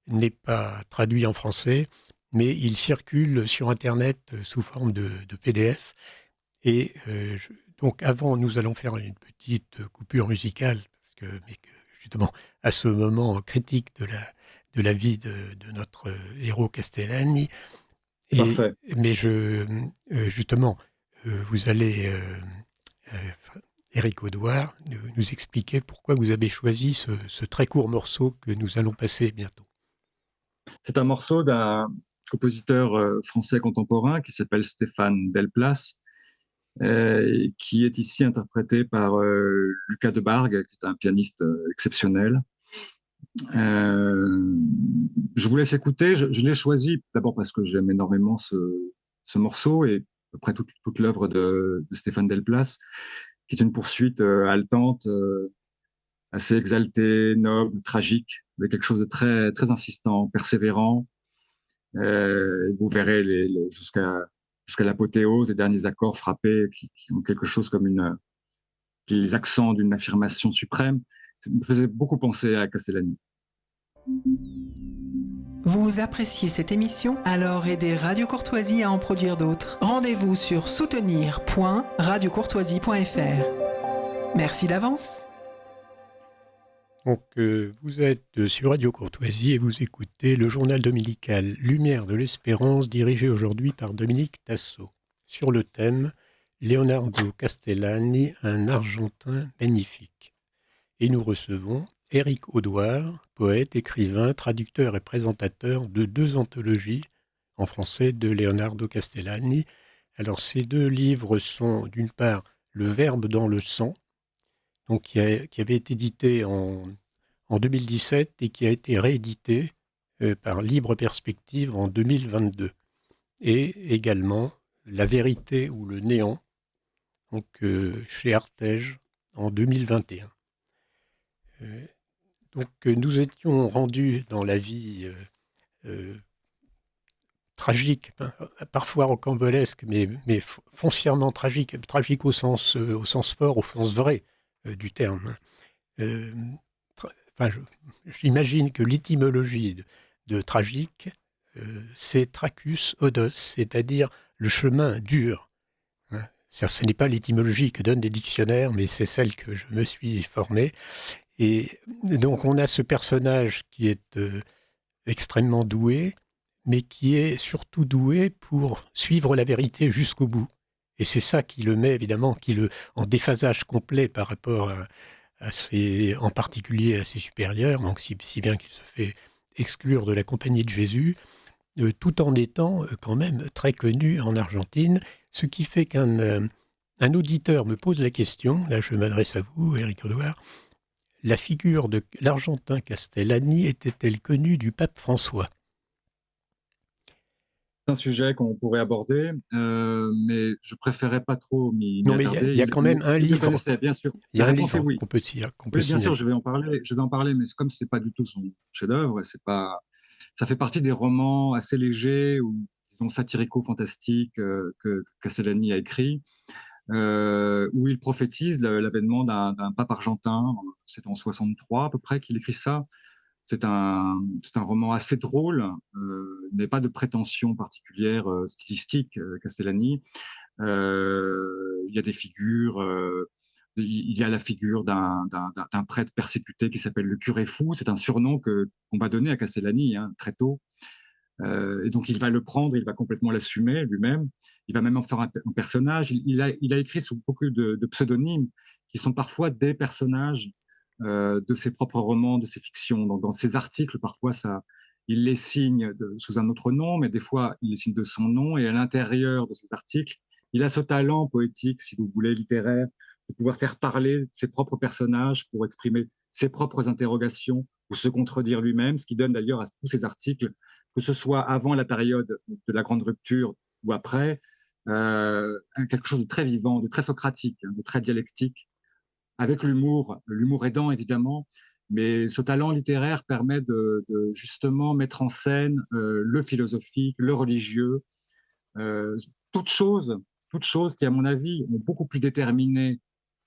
n'est pas traduit en français, mais il circule sur Internet sous forme de PDF. Et donc, avant, nous allons faire une petite coupure musicale, mais justement, à ce moment critique de la vie de notre héros Castellani. parfait. Mais justement, vous allez, Éric Audouard, nous expliquer pourquoi vous avez choisi ce très court morceau que nous allons passer bientôt. C'est un morceau d'un compositeur français contemporain qui s'appelle Stéphane Delplace, qui est ici interprété par Lucas Debargue, qui est un pianiste exceptionnel. Je vous laisse écouter. Je l'ai choisi d'abord parce que j'aime énormément ce morceau et à peu près toute l'œuvre de Stéphane Delplace, qui est une poursuite haletante, assez exaltée, noble, tragique, avec quelque chose de très, très insistant, persévérant. Vous verrez jusqu'à l'apothéose, les derniers accords frappés qui ont quelque chose comme les accents d'une affirmation suprême. Ça me faisait beaucoup penser à Castellani. Vous appréciez cette émission? Alors aidez Radio Courtoisie à en produire d'autres. Rendez-vous sur soutenir.radiocourtoisie.fr. Merci d'avance. Donc, vous êtes sur Radio Courtoisie et vous écoutez le journal dominical Lumière de l'Espérance, dirigé aujourd'hui par Dominique Tassot, sur le thème Leonardo Castellani, un Argentin magnifique. Et nous recevons Éric Audouard, poète, écrivain, traducteur et présentateur de 2 anthologies en français de Leonardo Castellani. Alors, ces 2 livres sont, d'une part, Le Verbe dans le sang, donc qui avait été édité en 2017 et qui a été réédité par Libre Perspective en 2022. Et également La Vérité ou le Néant, donc chez Artege en 2021. Donc nous étions rendus dans la vie tragique, parfois rocambolesque, mais foncièrement tragique au sens fort, au sens vrai du terme. J'imagine que l'étymologie de tragique, c'est tracus odos, c'est-à-dire le chemin dur. Ce n'est pas l'étymologie que donnent les dictionnaires, mais c'est celle que je me suis formé. Et donc on a ce personnage qui est extrêmement doué, mais qui est surtout doué pour suivre la vérité jusqu'au bout. Et c'est ça qui le met évidemment en déphasage complet par rapport en particulier à ses supérieurs, donc si bien qu'il se fait exclure de la compagnie de Jésus, tout en étant quand même très connu en Argentine, ce qui fait qu'un auditeur me pose la question, là je m'adresse à vous, Éric Audouard, la figure de l'Argentin Castellani était-elle connue du pape François ? C'est un sujet qu'on pourrait aborder, mais je préférais pas trop m'y Non, mais attarder. il y a quand même un livre. Bien sûr. Il y a La un réponse est livre oui. qu'on peut Oui, bien signaler. sûr, je vais en parler, mais comme c'est pas du tout son chef-d'œuvre, ça fait partie des romans assez légers ou disons satirico-fantastiques que Castellani a écrit, où il prophétise l'avènement d'un pape argentin. C'est en 63 à peu près qu'il écrit ça. C'est un roman assez drôle, mais pas de prétention particulière stylistique, Castellani. Il y a des figures, il y a la figure d'un prêtre persécuté qui s'appelle le curé fou. C'est un surnom qu'on va donner à Castellani très tôt. Et donc il va le prendre, il va complètement l'assumer lui-même. Il va même en faire un personnage. Il a écrit sous beaucoup de pseudonymes qui sont parfois des personnages de ses propres romans, de ses fictions. Donc, dans ses articles, parfois, il les signe sous un autre nom, mais des fois, il les signe de son nom. Et à l'intérieur de ses articles, il a ce talent poétique, si vous voulez, littéraire, de pouvoir faire parler ses propres personnages pour exprimer ses propres interrogations ou se contredire lui-même, ce qui donne d'ailleurs à tous ses articles, que ce soit avant la période de la grande rupture ou après, quelque chose de très vivant, de très socratique, de très dialectique, avec l'humour aidant évidemment, mais ce talent littéraire permet de justement mettre en scène le philosophique, le religieux, toutes choses qui, à mon avis, ont beaucoup plus déterminé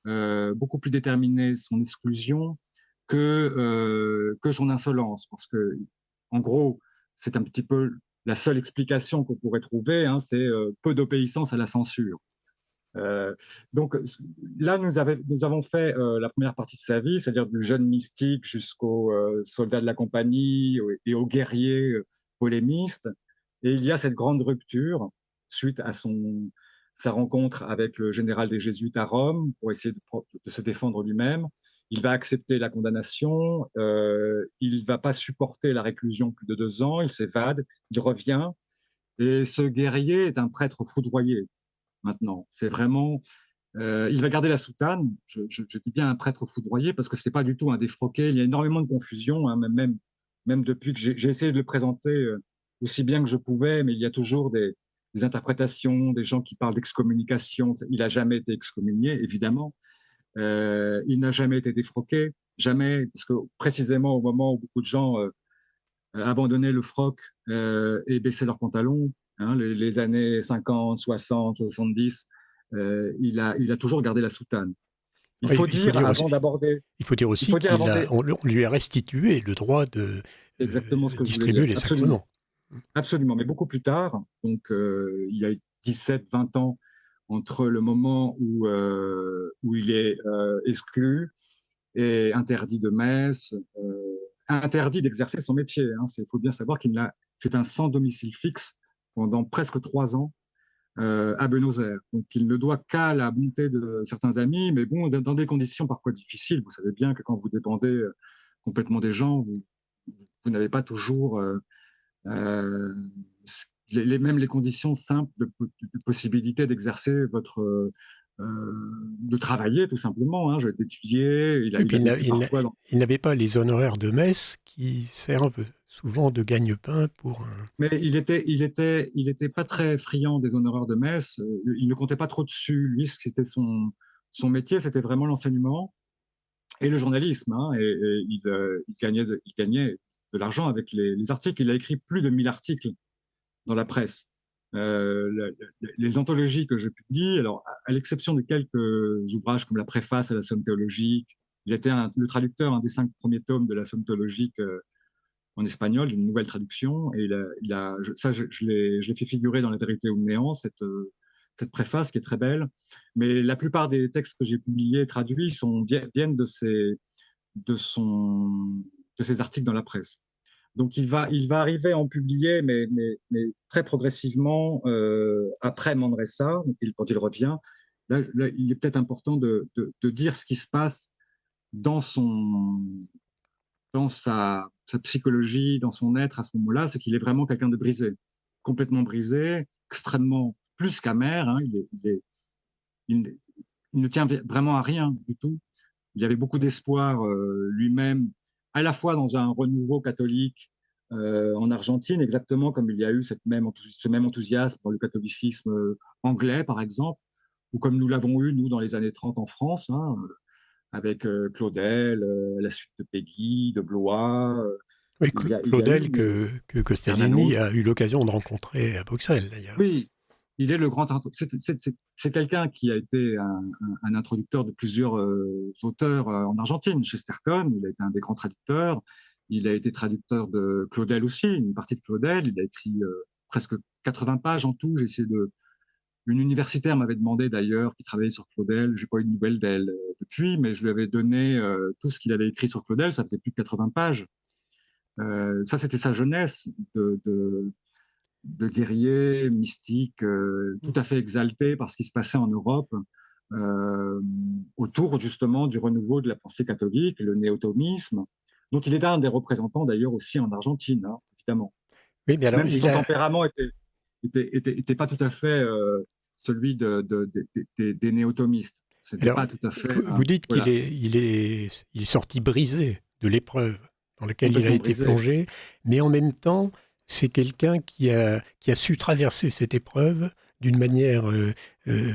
son exclusion que son insolence, parce que, en gros, c'est un petit peu la seule explication qu'on pourrait trouver, c'est peu d'obéissance à la censure. Donc là, nous avons fait la première partie de sa vie, c'est-à-dire du jeune mystique jusqu'au soldat de la compagnie et au guerrier polémiste. Et il y a cette grande rupture suite à sa rencontre avec le général des Jésuites à Rome pour essayer de se défendre lui-même. Il va accepter la condamnation, il ne va pas supporter la réclusion plus de 2 ans, il s'évade, il revient. Et ce guerrier est un prêtre foudroyé. Maintenant, c'est vraiment, il va garder la soutane. Je dis bien un prêtre foudroyé parce que c'est pas du tout un défroqué. Il y a énormément de confusion, même depuis que j'ai essayé de le présenter aussi bien que je pouvais, mais il y a toujours des interprétations, des gens qui parlent d'excommunication. Il n'a jamais été excommunié, évidemment. Il n'a jamais été défroqué, jamais, parce que précisément au moment où beaucoup de gens abandonnaient le froc et baissaient leurs pantalons, les années 50, 60, 70, il a toujours gardé la soutane. Il faut dire avant d'aborder... Il faut dire aussi qu'on lui a restitué le droit de exactement ce que je voulais dire. distribuer les Absolument. sacrements. Absolument, mais beaucoup plus tard, donc il y a 17-20 ans entre le moment où il est exclu et interdit de messe, interdit d'exercer son métier. Il faut bien savoir c'est un sans domicile fixe pendant presque 3 ans à Buenos Aires. Donc il ne doit qu'à la bonté de certains amis, mais bon, dans des conditions parfois difficiles. Vous savez bien que quand vous dépendez complètement des gens, vous n'avez pas toujours euh, même les conditions simples de possibilité d'exercer de travailler tout simplement, d'étudier. Et puis Il a vécu parfois dans... il n'avait pas les honoraires de messe qui servent souvent de gagne-pain pour un... Mais il était pas très friand des honoraires de messe. Il ne comptait pas trop dessus. Lui, c'était son métier, c'était vraiment l'enseignement et le journalisme. Il gagnait de l'argent avec les articles. Il a écrit plus de 1000 articles dans la presse. Les anthologies que je publie, alors à l'exception de quelques ouvrages comme la préface à la Somme théologique, il était le traducteur des 5 premiers tomes de la Somme théologique en espagnol, d'une nouvelle traduction, et je l'ai fait figurer dans La Vérité ou le néant, cette préface qui est très belle. Mais la plupart des textes que j'ai publiés, traduits, viennent de ses articles dans la presse. Donc il va arriver à en publier, mais très progressivement après Manresa, quand il revient. Là, il est peut-être important de dire ce qui se passe dans sa psychologie, dans son être à ce moment-là, c'est qu'il est vraiment quelqu'un de brisé, complètement brisé, extrêmement plus qu'amer. Il ne tient vraiment à rien du tout. Il avait beaucoup d'espoir lui-même, à la fois dans un renouveau catholique en Argentine, exactement comme il y a eu ce même enthousiasme dans le catholicisme anglais, par exemple, ou comme nous l'avons eu, nous, dans les années 30 en France, avec Claudel, la suite de Peggy, de Blois. Oui, Claudel que Stellini Bernanos. a eu l'occasion de rencontrer à Bruxelles, d'ailleurs. Oui, il est le grand... C'est quelqu'un qui a été un introducteur de plusieurs auteurs en Argentine. Chesterton, il a été un des grands traducteurs. Il a été traducteur de Claudel aussi, une partie de Claudel. Il a écrit presque 80 pages en tout. Une universitaire m'avait demandé d'ailleurs, qui travaillait sur Claudel, j'ai pas eu de nouvelles d'elle depuis, mais je lui avais donné tout ce qu'il avait écrit sur Claudel, ça faisait plus de 80 pages. Ça, c'était sa jeunesse de guerrier mystique, tout à fait exalté par ce qui se passait en Europe, autour justement du renouveau de la pensée catholique, le néo-thomisme, dont il était un des représentants d'ailleurs aussi en Argentine, évidemment. Oui, mais alors, même si son tempérament était pas tout à fait celui des néo-thomistes. C'était pas tout à fait. Vous dites qu'il est sorti brisé de l'épreuve dans laquelle il a été plongé, mais en même temps, c'est quelqu'un qui a su traverser cette épreuve d'une manière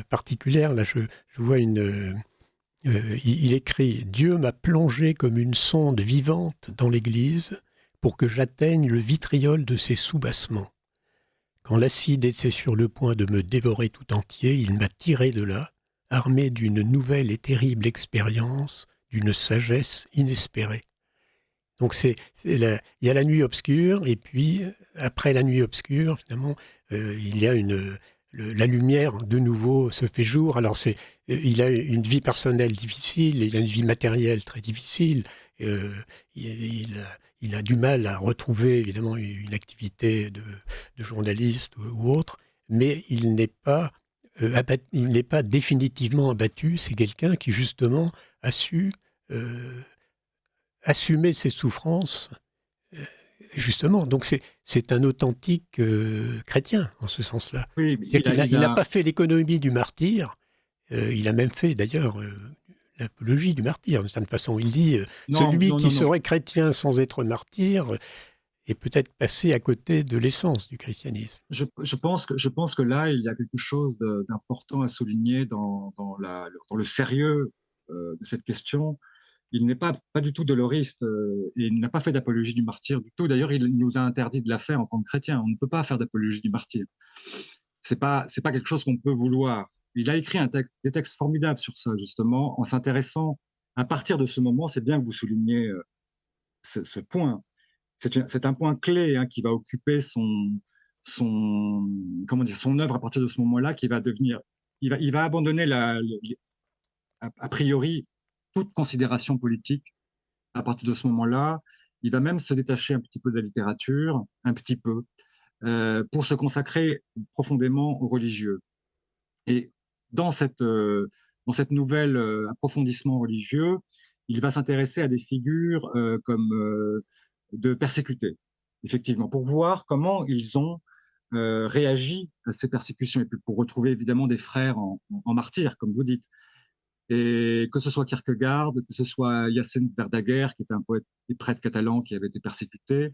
particulière. Là, je vois il écrit « Dieu m'a plongé comme une sonde vivante dans l'Église pour que j'atteigne le vitriol de ses soubassements. Quand l'acide était sur le point de me dévorer tout entier, il m'a tiré de là, armé d'une nouvelle et terrible expérience, d'une sagesse inespérée. » Donc il y a la nuit obscure, et puis après la nuit obscure, finalement, il y a la lumière de nouveau se fait jour. Alors il a une vie personnelle difficile, il a une vie matérielle très difficile. Il a du mal à retrouver évidemment une activité de journaliste ou autre, mais il n'est pas définitivement abattu. C'est quelqu'un qui justement a su assumer ses souffrances, justement. Donc c'est un authentique chrétien, en ce sens-là. Oui, il n'a pas fait l'économie du martyr, il a même fait d'ailleurs l'apologie du martyr, d'une certaine façon. Il dit, celui qui serait chrétien sans être martyr est peut-être passé à côté de l'essence du christianisme. Je pense que là, il y a quelque chose d'important à souligner dans le sérieux de cette question. Il n'est pas du tout doloriste et il n'a pas fait d'apologie du martyr du tout. D'ailleurs, il nous a interdit de la faire en tant que chrétien. On ne peut pas faire d'apologie du martyr. C'est pas quelque chose qu'on peut vouloir. Il a écrit des textes formidables sur ça, justement, en s'intéressant, à partir de ce moment, c'est bien que vous souligniez ce point, c'est un point clé hein, qui va occuper son œuvre à partir de ce moment-là, qui va devenir, il va abandonner a priori toute considération politique à partir de ce moment-là. Il va même se détacher un petit peu de la littérature, un petit peu, pour se consacrer profondément au religieux. Et dans cette nouvelle approfondissement religieux, il va s'intéresser à des figures comme de persécutés, effectivement, pour voir comment ils ont réagi à ces persécutions, et puis pour retrouver évidemment des frères en martyrs, comme vous dites. Et que ce soit Kierkegaard, que ce soit Jacint Verdaguer, qui était un poète et prêtre catalan qui avait été persécuté,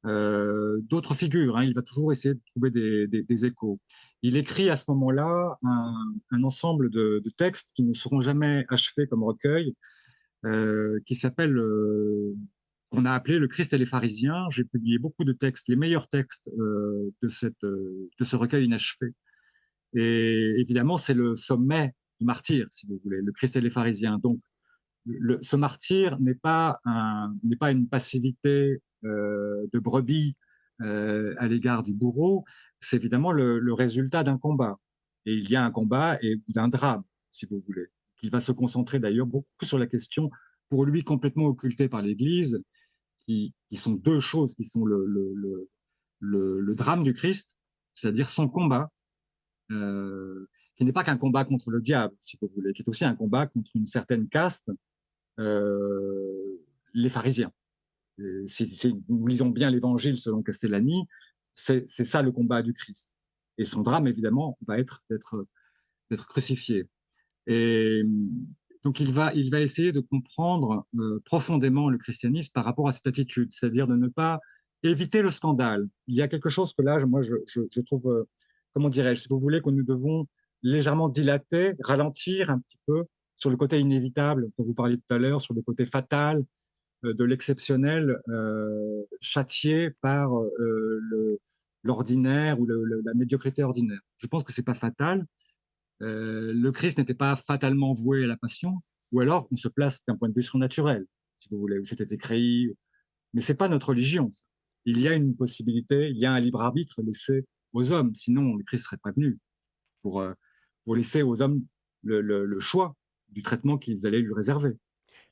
d'autres figures. Hein, il va toujours essayer de trouver des échos. Il écrit à ce moment-là un ensemble de textes qui ne seront jamais achevés comme recueil, qui s'appelle, qu'on a appelé Le Christ et les pharisiens. J'ai publié beaucoup de textes, les meilleurs textes de ce recueil inachevé. Et évidemment, c'est le sommet du martyr, si vous voulez, Le Christ et les pharisiens. Donc, ce martyr n'est pas une passivité de brebis à l'égard du bourreau, c'est évidemment le résultat d'un combat. Et il y a un combat et d'un drame, si vous voulez, qui va se concentrer d'ailleurs beaucoup sur la question, pour lui complètement occultée par l'Église, qui sont deux choses, qui sont le drame du Christ, c'est-à-dire son combat, qui n'est pas qu'un combat contre le diable, si vous voulez, qui est aussi un combat contre une certaine caste, les pharisiens. Si nous lisons bien l'Évangile selon Castellani, c'est ça le combat du Christ. Et son drame, évidemment, va être d'être crucifié. Et donc, il va essayer de comprendre profondément le christianisme par rapport à cette attitude, c'est-à-dire de ne pas éviter le scandale. Il y a quelque chose que là, moi, je trouve, comment dirais-je, si vous voulez, que nous devons légèrement dilater, ralentir un petit peu sur le côté inévitable dont vous parliez tout à l'heure, sur le côté fatal de l'exceptionnel châtié par l'ordinaire ou la médiocrité ordinaire. Je pense que c'est pas fatal. Le Christ n'était pas fatalement voué à la passion, ou alors on se place d'un point de vue surnaturel, si vous voulez, où c'était écrit. Mais c'est pas notre religion. Ça. Il y a une possibilité, il y a un libre arbitre laissé aux hommes. Sinon, le Christ serait pas venu pour laisser aux hommes le choix du traitement qu'ils allaient lui réserver.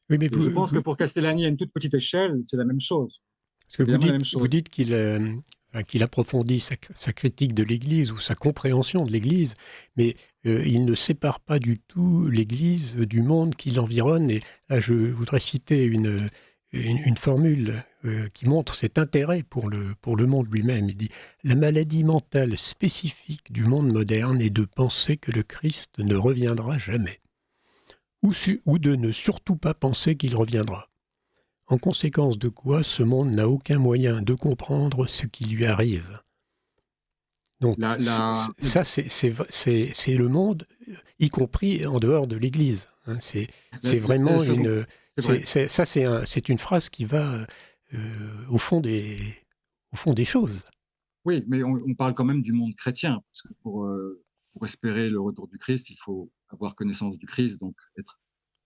Oui, mais je pense que pour Castellani, à une toute petite échelle, c'est la même chose. Parce que vous dites qu'il approfondit sa critique de l'Église ou sa compréhension de l'Église, mais il ne sépare pas du tout l'Église du monde qui l'environne. Et là, je voudrais citer une formule qui montre cet intérêt pour le monde lui-même. Il dit « La maladie mentale spécifique du monde moderne est de penser que le Christ ne reviendra jamais. Ou de ne surtout pas penser qu'il reviendra. En conséquence de quoi, ce monde n'a aucun moyen de comprendre ce qui lui arrive. » Donc, ça, c'est le monde, y compris en dehors de l'Église. Hein, c'est vraiment c'est une phrase qui va au fond des choses. Oui, mais on parle quand même du monde chrétien, parce que pour espérer le retour du Christ, il faut avoir connaissance du Christ, donc être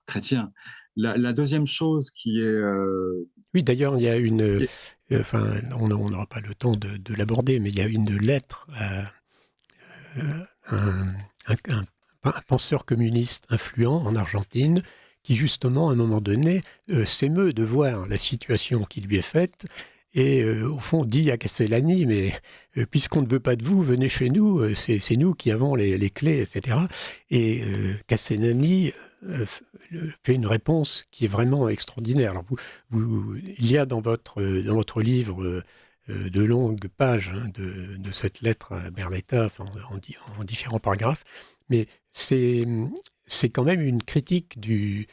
chrétien. La deuxième chose qui est... Oui, d'ailleurs, il y a on n'aura pas le temps de l'aborder, mais il y a une lettre à un penseur communiste influent en Argentine qui, justement, à un moment donné, s'émeut de voir la situation qui lui est faite et, au fond, dit à Castellani, mais puisqu'on ne veut pas de vous, venez chez nous, c'est nous qui avons les clés, etc. Et Castellani fait une réponse qui est vraiment extraordinaire. Alors il y a dans votre livre de longues pages de cette lettre à Berletta, en différents paragraphes, mais c'est quand même une critique du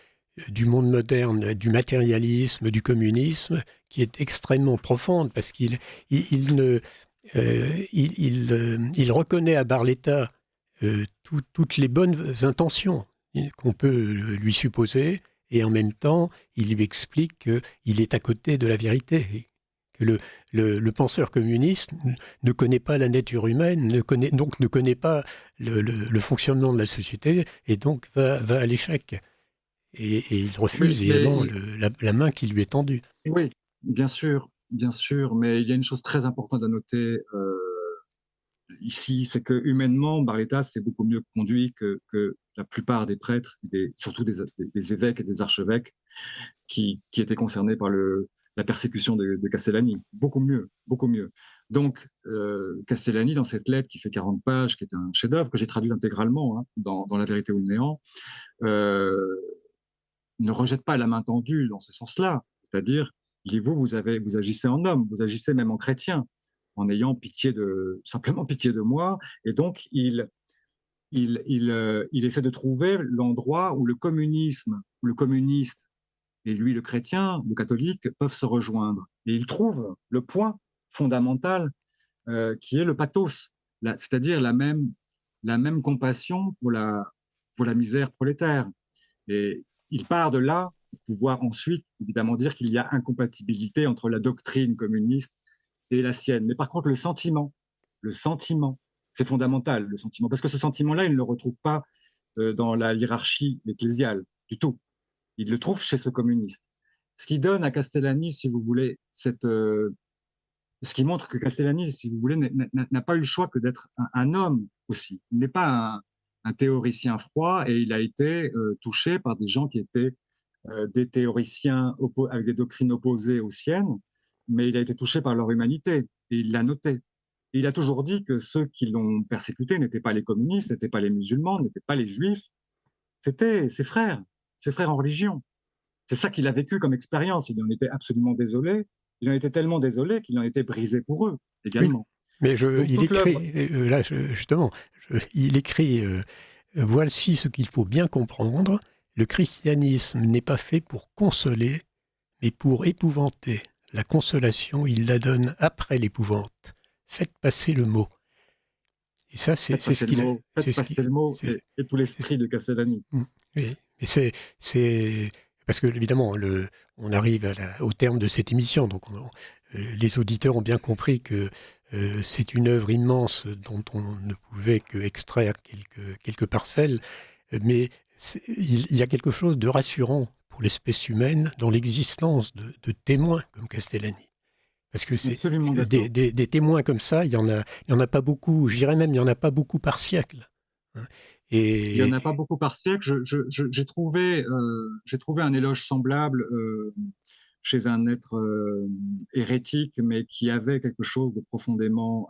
monde moderne, du matérialisme, du communisme, qui est extrêmement profonde, parce qu'il reconnaît à Barletta toutes les bonnes intentions qu'on peut lui supposer, et en même temps, il lui explique qu'il est à côté de la vérité, que le penseur communiste ne connaît pas la nature humaine, ne connaît pas le fonctionnement de la société, et donc va à l'échec. Et il refuse évidemment la main qui lui est tendue. Oui, bien sûr. bien sûr, mais il y a une chose très importante à noter ici, c'est que humainement, Barletta s'est beaucoup mieux conduit que la plupart des prêtres, surtout des évêques et des archevêques qui étaient concernés par la persécution de Castellani. Beaucoup mieux, beaucoup mieux. Donc, Castellani, dans cette lettre qui fait 40 pages, qui est un chef-d'œuvre que j'ai traduit intégralement dans La vérité ou le néant, ne rejette pas la main tendue dans ce sens-là. C'est-à-dire, il dit, vous agissez en homme, vous agissez même en chrétien, en ayant simplement pitié de moi. Et donc, il essaie de trouver l'endroit où le communisme, où le communiste et lui, le chrétien, le catholique, peuvent se rejoindre. Et il trouve le point fondamental qui est le pathos, c'est-à-dire la même compassion pour la misère prolétaire. Et il part de là pour pouvoir ensuite, évidemment, dire qu'il y a incompatibilité entre la doctrine communiste et la sienne. Mais par contre, le sentiment, c'est fondamental, le sentiment, parce que ce sentiment-là, il ne le retrouve pas dans la hiérarchie ecclésiale du tout. Il le trouve chez ce communiste. Ce qui donne à Castellani, si vous voulez, ce qui montre que Castellani, si vous voulez, n'a pas eu le choix que d'être un homme aussi. Il n'est pas un théoricien froid et il a été touché par des gens qui étaient des théoriciens avec des doctrines opposées aux siennes, mais il a été touché par leur humanité et il l'a noté. Et il a toujours dit que ceux qui l'ont persécuté n'étaient pas les communistes, n'étaient pas les musulmans, n'étaient pas les juifs, c'était ses frères en religion. C'est ça qu'il a vécu comme expérience. Il en était absolument désolé. Il en était tellement désolé qu'il en était brisé pour eux également. Oui, mais il écrit, là justement, il écrit voici ce qu'il faut bien comprendre. Le christianisme n'est pas fait pour consoler, mais pour épouvanter. La consolation, il la donne après l'épouvante. Faites passer le mot. Et ça, c'est ce qu'il a. Faites passer le mot et tout l'esprit de Castellani. Oui, mais c'est parce que évidemment, on arrive au terme de cette émission, donc les auditeurs ont bien compris que c'est une œuvre immense dont on ne pouvait qu'extraire quelques parcelles, mais il y a quelque chose de rassurant pour l'espèce humaine dans l'existence de témoins comme Castellani. Parce que c'est des témoins comme ça, il y en a pas beaucoup, je dirais même, il n'y en a pas beaucoup par siècle. Et... Il n'y en a pas beaucoup par siècle. J'ai trouvé un éloge semblable chez un être hérétique, mais qui avait quelque chose de profondément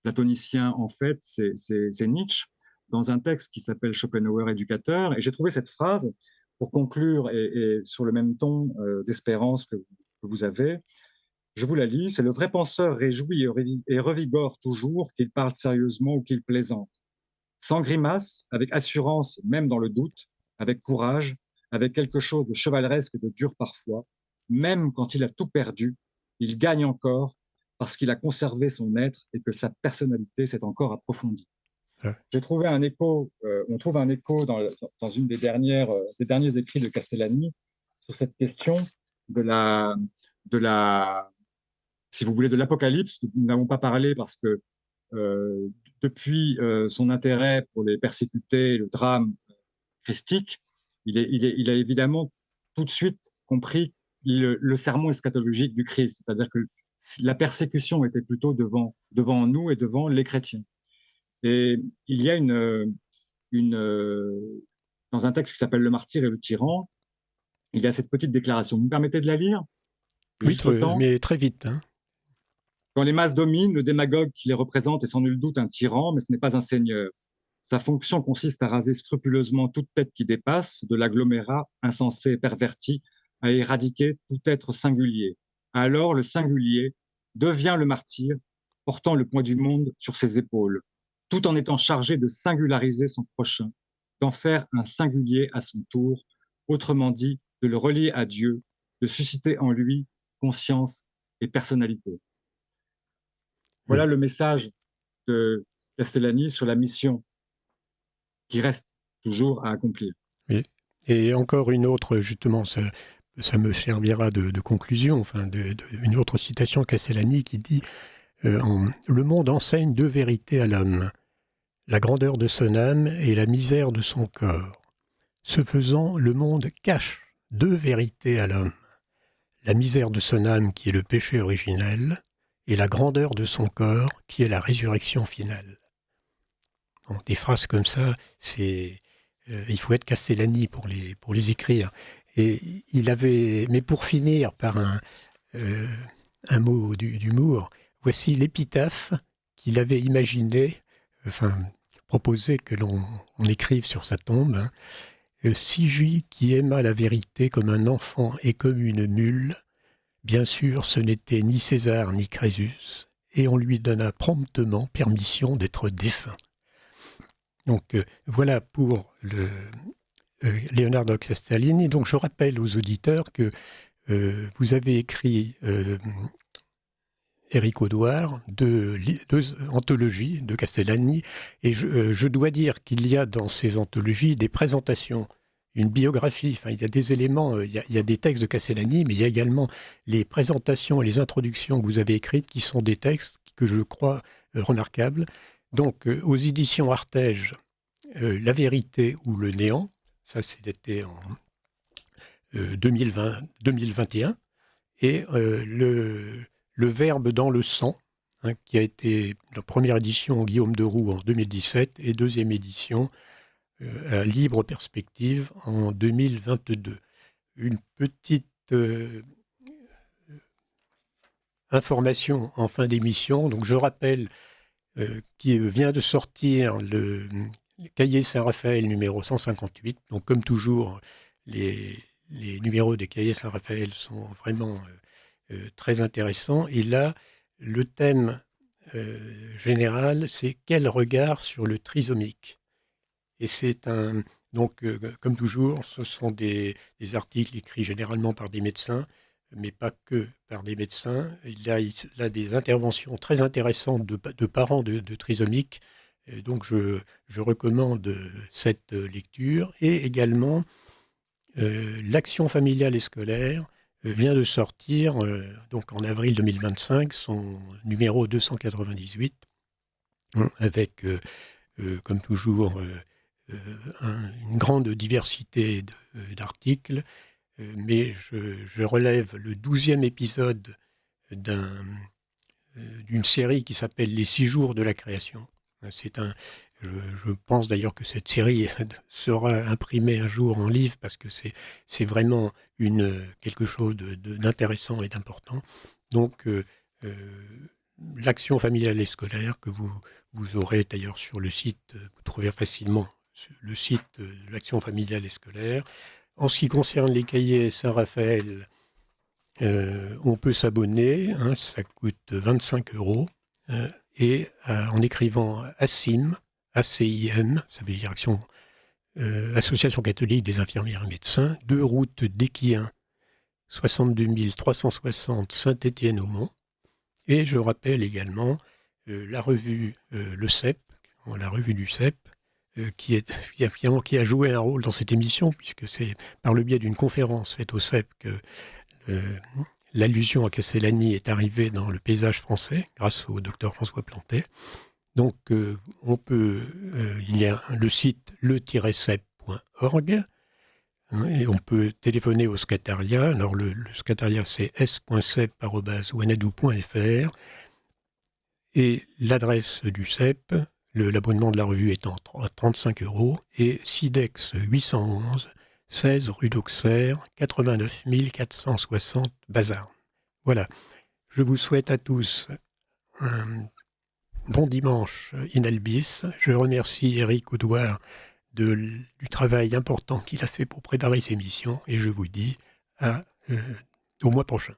platonicien en fait, c'est Nietzsche, dans un texte qui s'appelle Schopenhauer éducateur. Et j'ai trouvé cette phrase, pour conclure, et sur le même ton d'espérance que vous avez, je vous la lis, c'est « Le vrai penseur réjouit et revigore toujours qu'il parle sérieusement ou qu'il plaisante. Sans grimace, avec assurance, même dans le doute, avec courage, avec quelque chose de chevaleresque et de dur parfois, même quand il a tout perdu, il gagne encore parce qu'il a conservé son être et que sa personnalité s'est encore approfondie. » J'ai trouvé un écho, on trouve un écho dans une des derniers écrits de Castellani sur cette question de la si vous voulez, de l'Apocalypse, dont nous n'avons pas parlé parce que depuis son intérêt pour les persécutés, le drame christique, il a évidemment tout de suite compris le sermon eschatologique du Christ, c'est-à-dire que la persécution était plutôt devant nous et devant les chrétiens. Et il y a dans un texte qui s'appelle « Le martyr et le tyran », il y a cette petite déclaration. Vous me permettez de la lire ? Oui, mais très vite. Hein. Quand les masses dominent, le démagogue qui les représente est sans nul doute un tyran, mais ce n'est pas un seigneur. Sa fonction consiste à raser scrupuleusement toute tête qui dépasse, de l'agglomérat insensé et perverti, à éradiquer tout être singulier. Alors le singulier devient le martyr, portant le poids du monde sur ses épaules, tout en étant chargé de singulariser son prochain, d'en faire un singulier à son tour, autrement dit, de le relier à Dieu, de susciter en lui conscience et personnalité. Voilà le message de Castellani sur la mission qui reste toujours à accomplir. Oui. Et encore une autre, justement, ça me servira de conclusion, enfin, une autre citation de Castellani qui dit « Le monde enseigne deux vérités à l'homme, la grandeur de son âme et la misère de son corps. Ce faisant, le monde cache deux vérités à l'homme, la misère de son âme qui est le péché originel, et la grandeur de son corps qui est la résurrection finale. Donc, des phrases comme ça, il faut être Castellani pour les écrire. Et mais pour finir par un mot d'humour, voici l'épitaphe qu'il avait proposé que l'on écrive sur sa tombe. Hein. Sigy qui aima la vérité comme un enfant et comme une mule, bien sûr ce n'était ni César ni Crésus, et on lui donna promptement permission d'être défunt. Donc voilà pour Leonardo Castellani. Donc je rappelle aux auditeurs que vous avez écrit, Éric Audouard, deux anthologies de Castellani, et je dois dire qu'il y a dans ces anthologies des présentations, une biographie, enfin il y a des éléments, il y a des textes de Castellani, mais il y a également les présentations et les introductions que vous avez écrites qui sont des textes que je crois remarquables. Donc aux éditions Artege, La vérité ou le néant, ça c'était en 2021, et le Verbe dans le sang, hein, qui a été la première édition Guillaume Deroux en 2017 et deuxième édition à Libre Perspective en 2022. Une petite information en fin d'émission. Donc je rappelle qu'il vient de sortir le Cahier Saint-Raphaël numéro 158. Donc comme toujours, les numéros des Cahiers Saint-Raphaël sont vraiment très intéressants. Et là, le thème général, c'est quel regard sur le trisomique. Et c'est donc, comme toujours, ce sont des articles écrits généralement par des médecins, mais pas que par des médecins. Il y a des interventions très intéressantes de parents de trisomiques. Et donc, je recommande cette lecture. Et également, L'action familiale et scolaire vient de sortir, donc en avril 2025, son numéro 298, avec, comme toujours, une grande diversité d'articles, mais je relève le 12e épisode d'une série qui s'appelle « Les 6 jours de la création ». Je pense d'ailleurs que cette série sera imprimée un jour en livre parce que c'est vraiment quelque chose d'intéressant et d'important. Donc, l'action familiale et scolaire que vous aurez d'ailleurs sur le site, vous trouverez facilement le site de l'action familiale et scolaire. En ce qui concerne les cahiers Saint-Raphaël, on peut s'abonner, hein, ça coûte 25 €, et en écrivant ACIM, ACIM, ça veut dire Association catholique des infirmières et médecins, 2 route d'Équien, 62 360 Saint-Étienne-au-Mont. Et je rappelle également la revue Le CEP, la revue du CEP, qui a joué un rôle dans cette émission, puisque c'est par le biais d'une conférence faite au CEP que l'allusion à Castellani est arrivée dans le paysage français, grâce au docteur François Plantet. Donc, il y a le site le-cep.org, et on peut téléphoner au Scataria. Alors, le Scataria, c'est s.cep@wanadoo.fr, et l'adresse du CEP, l'abonnement de la revue est à 35 €, et SIDEX 811, 16 rue d'Auxerre, 89 460 Bazar. Voilà. Je vous souhaite à tous un bon dimanche in albis. Je remercie Éric Audouard du travail important qu'il a fait pour préparer ces missions, et je vous dis au mois prochain.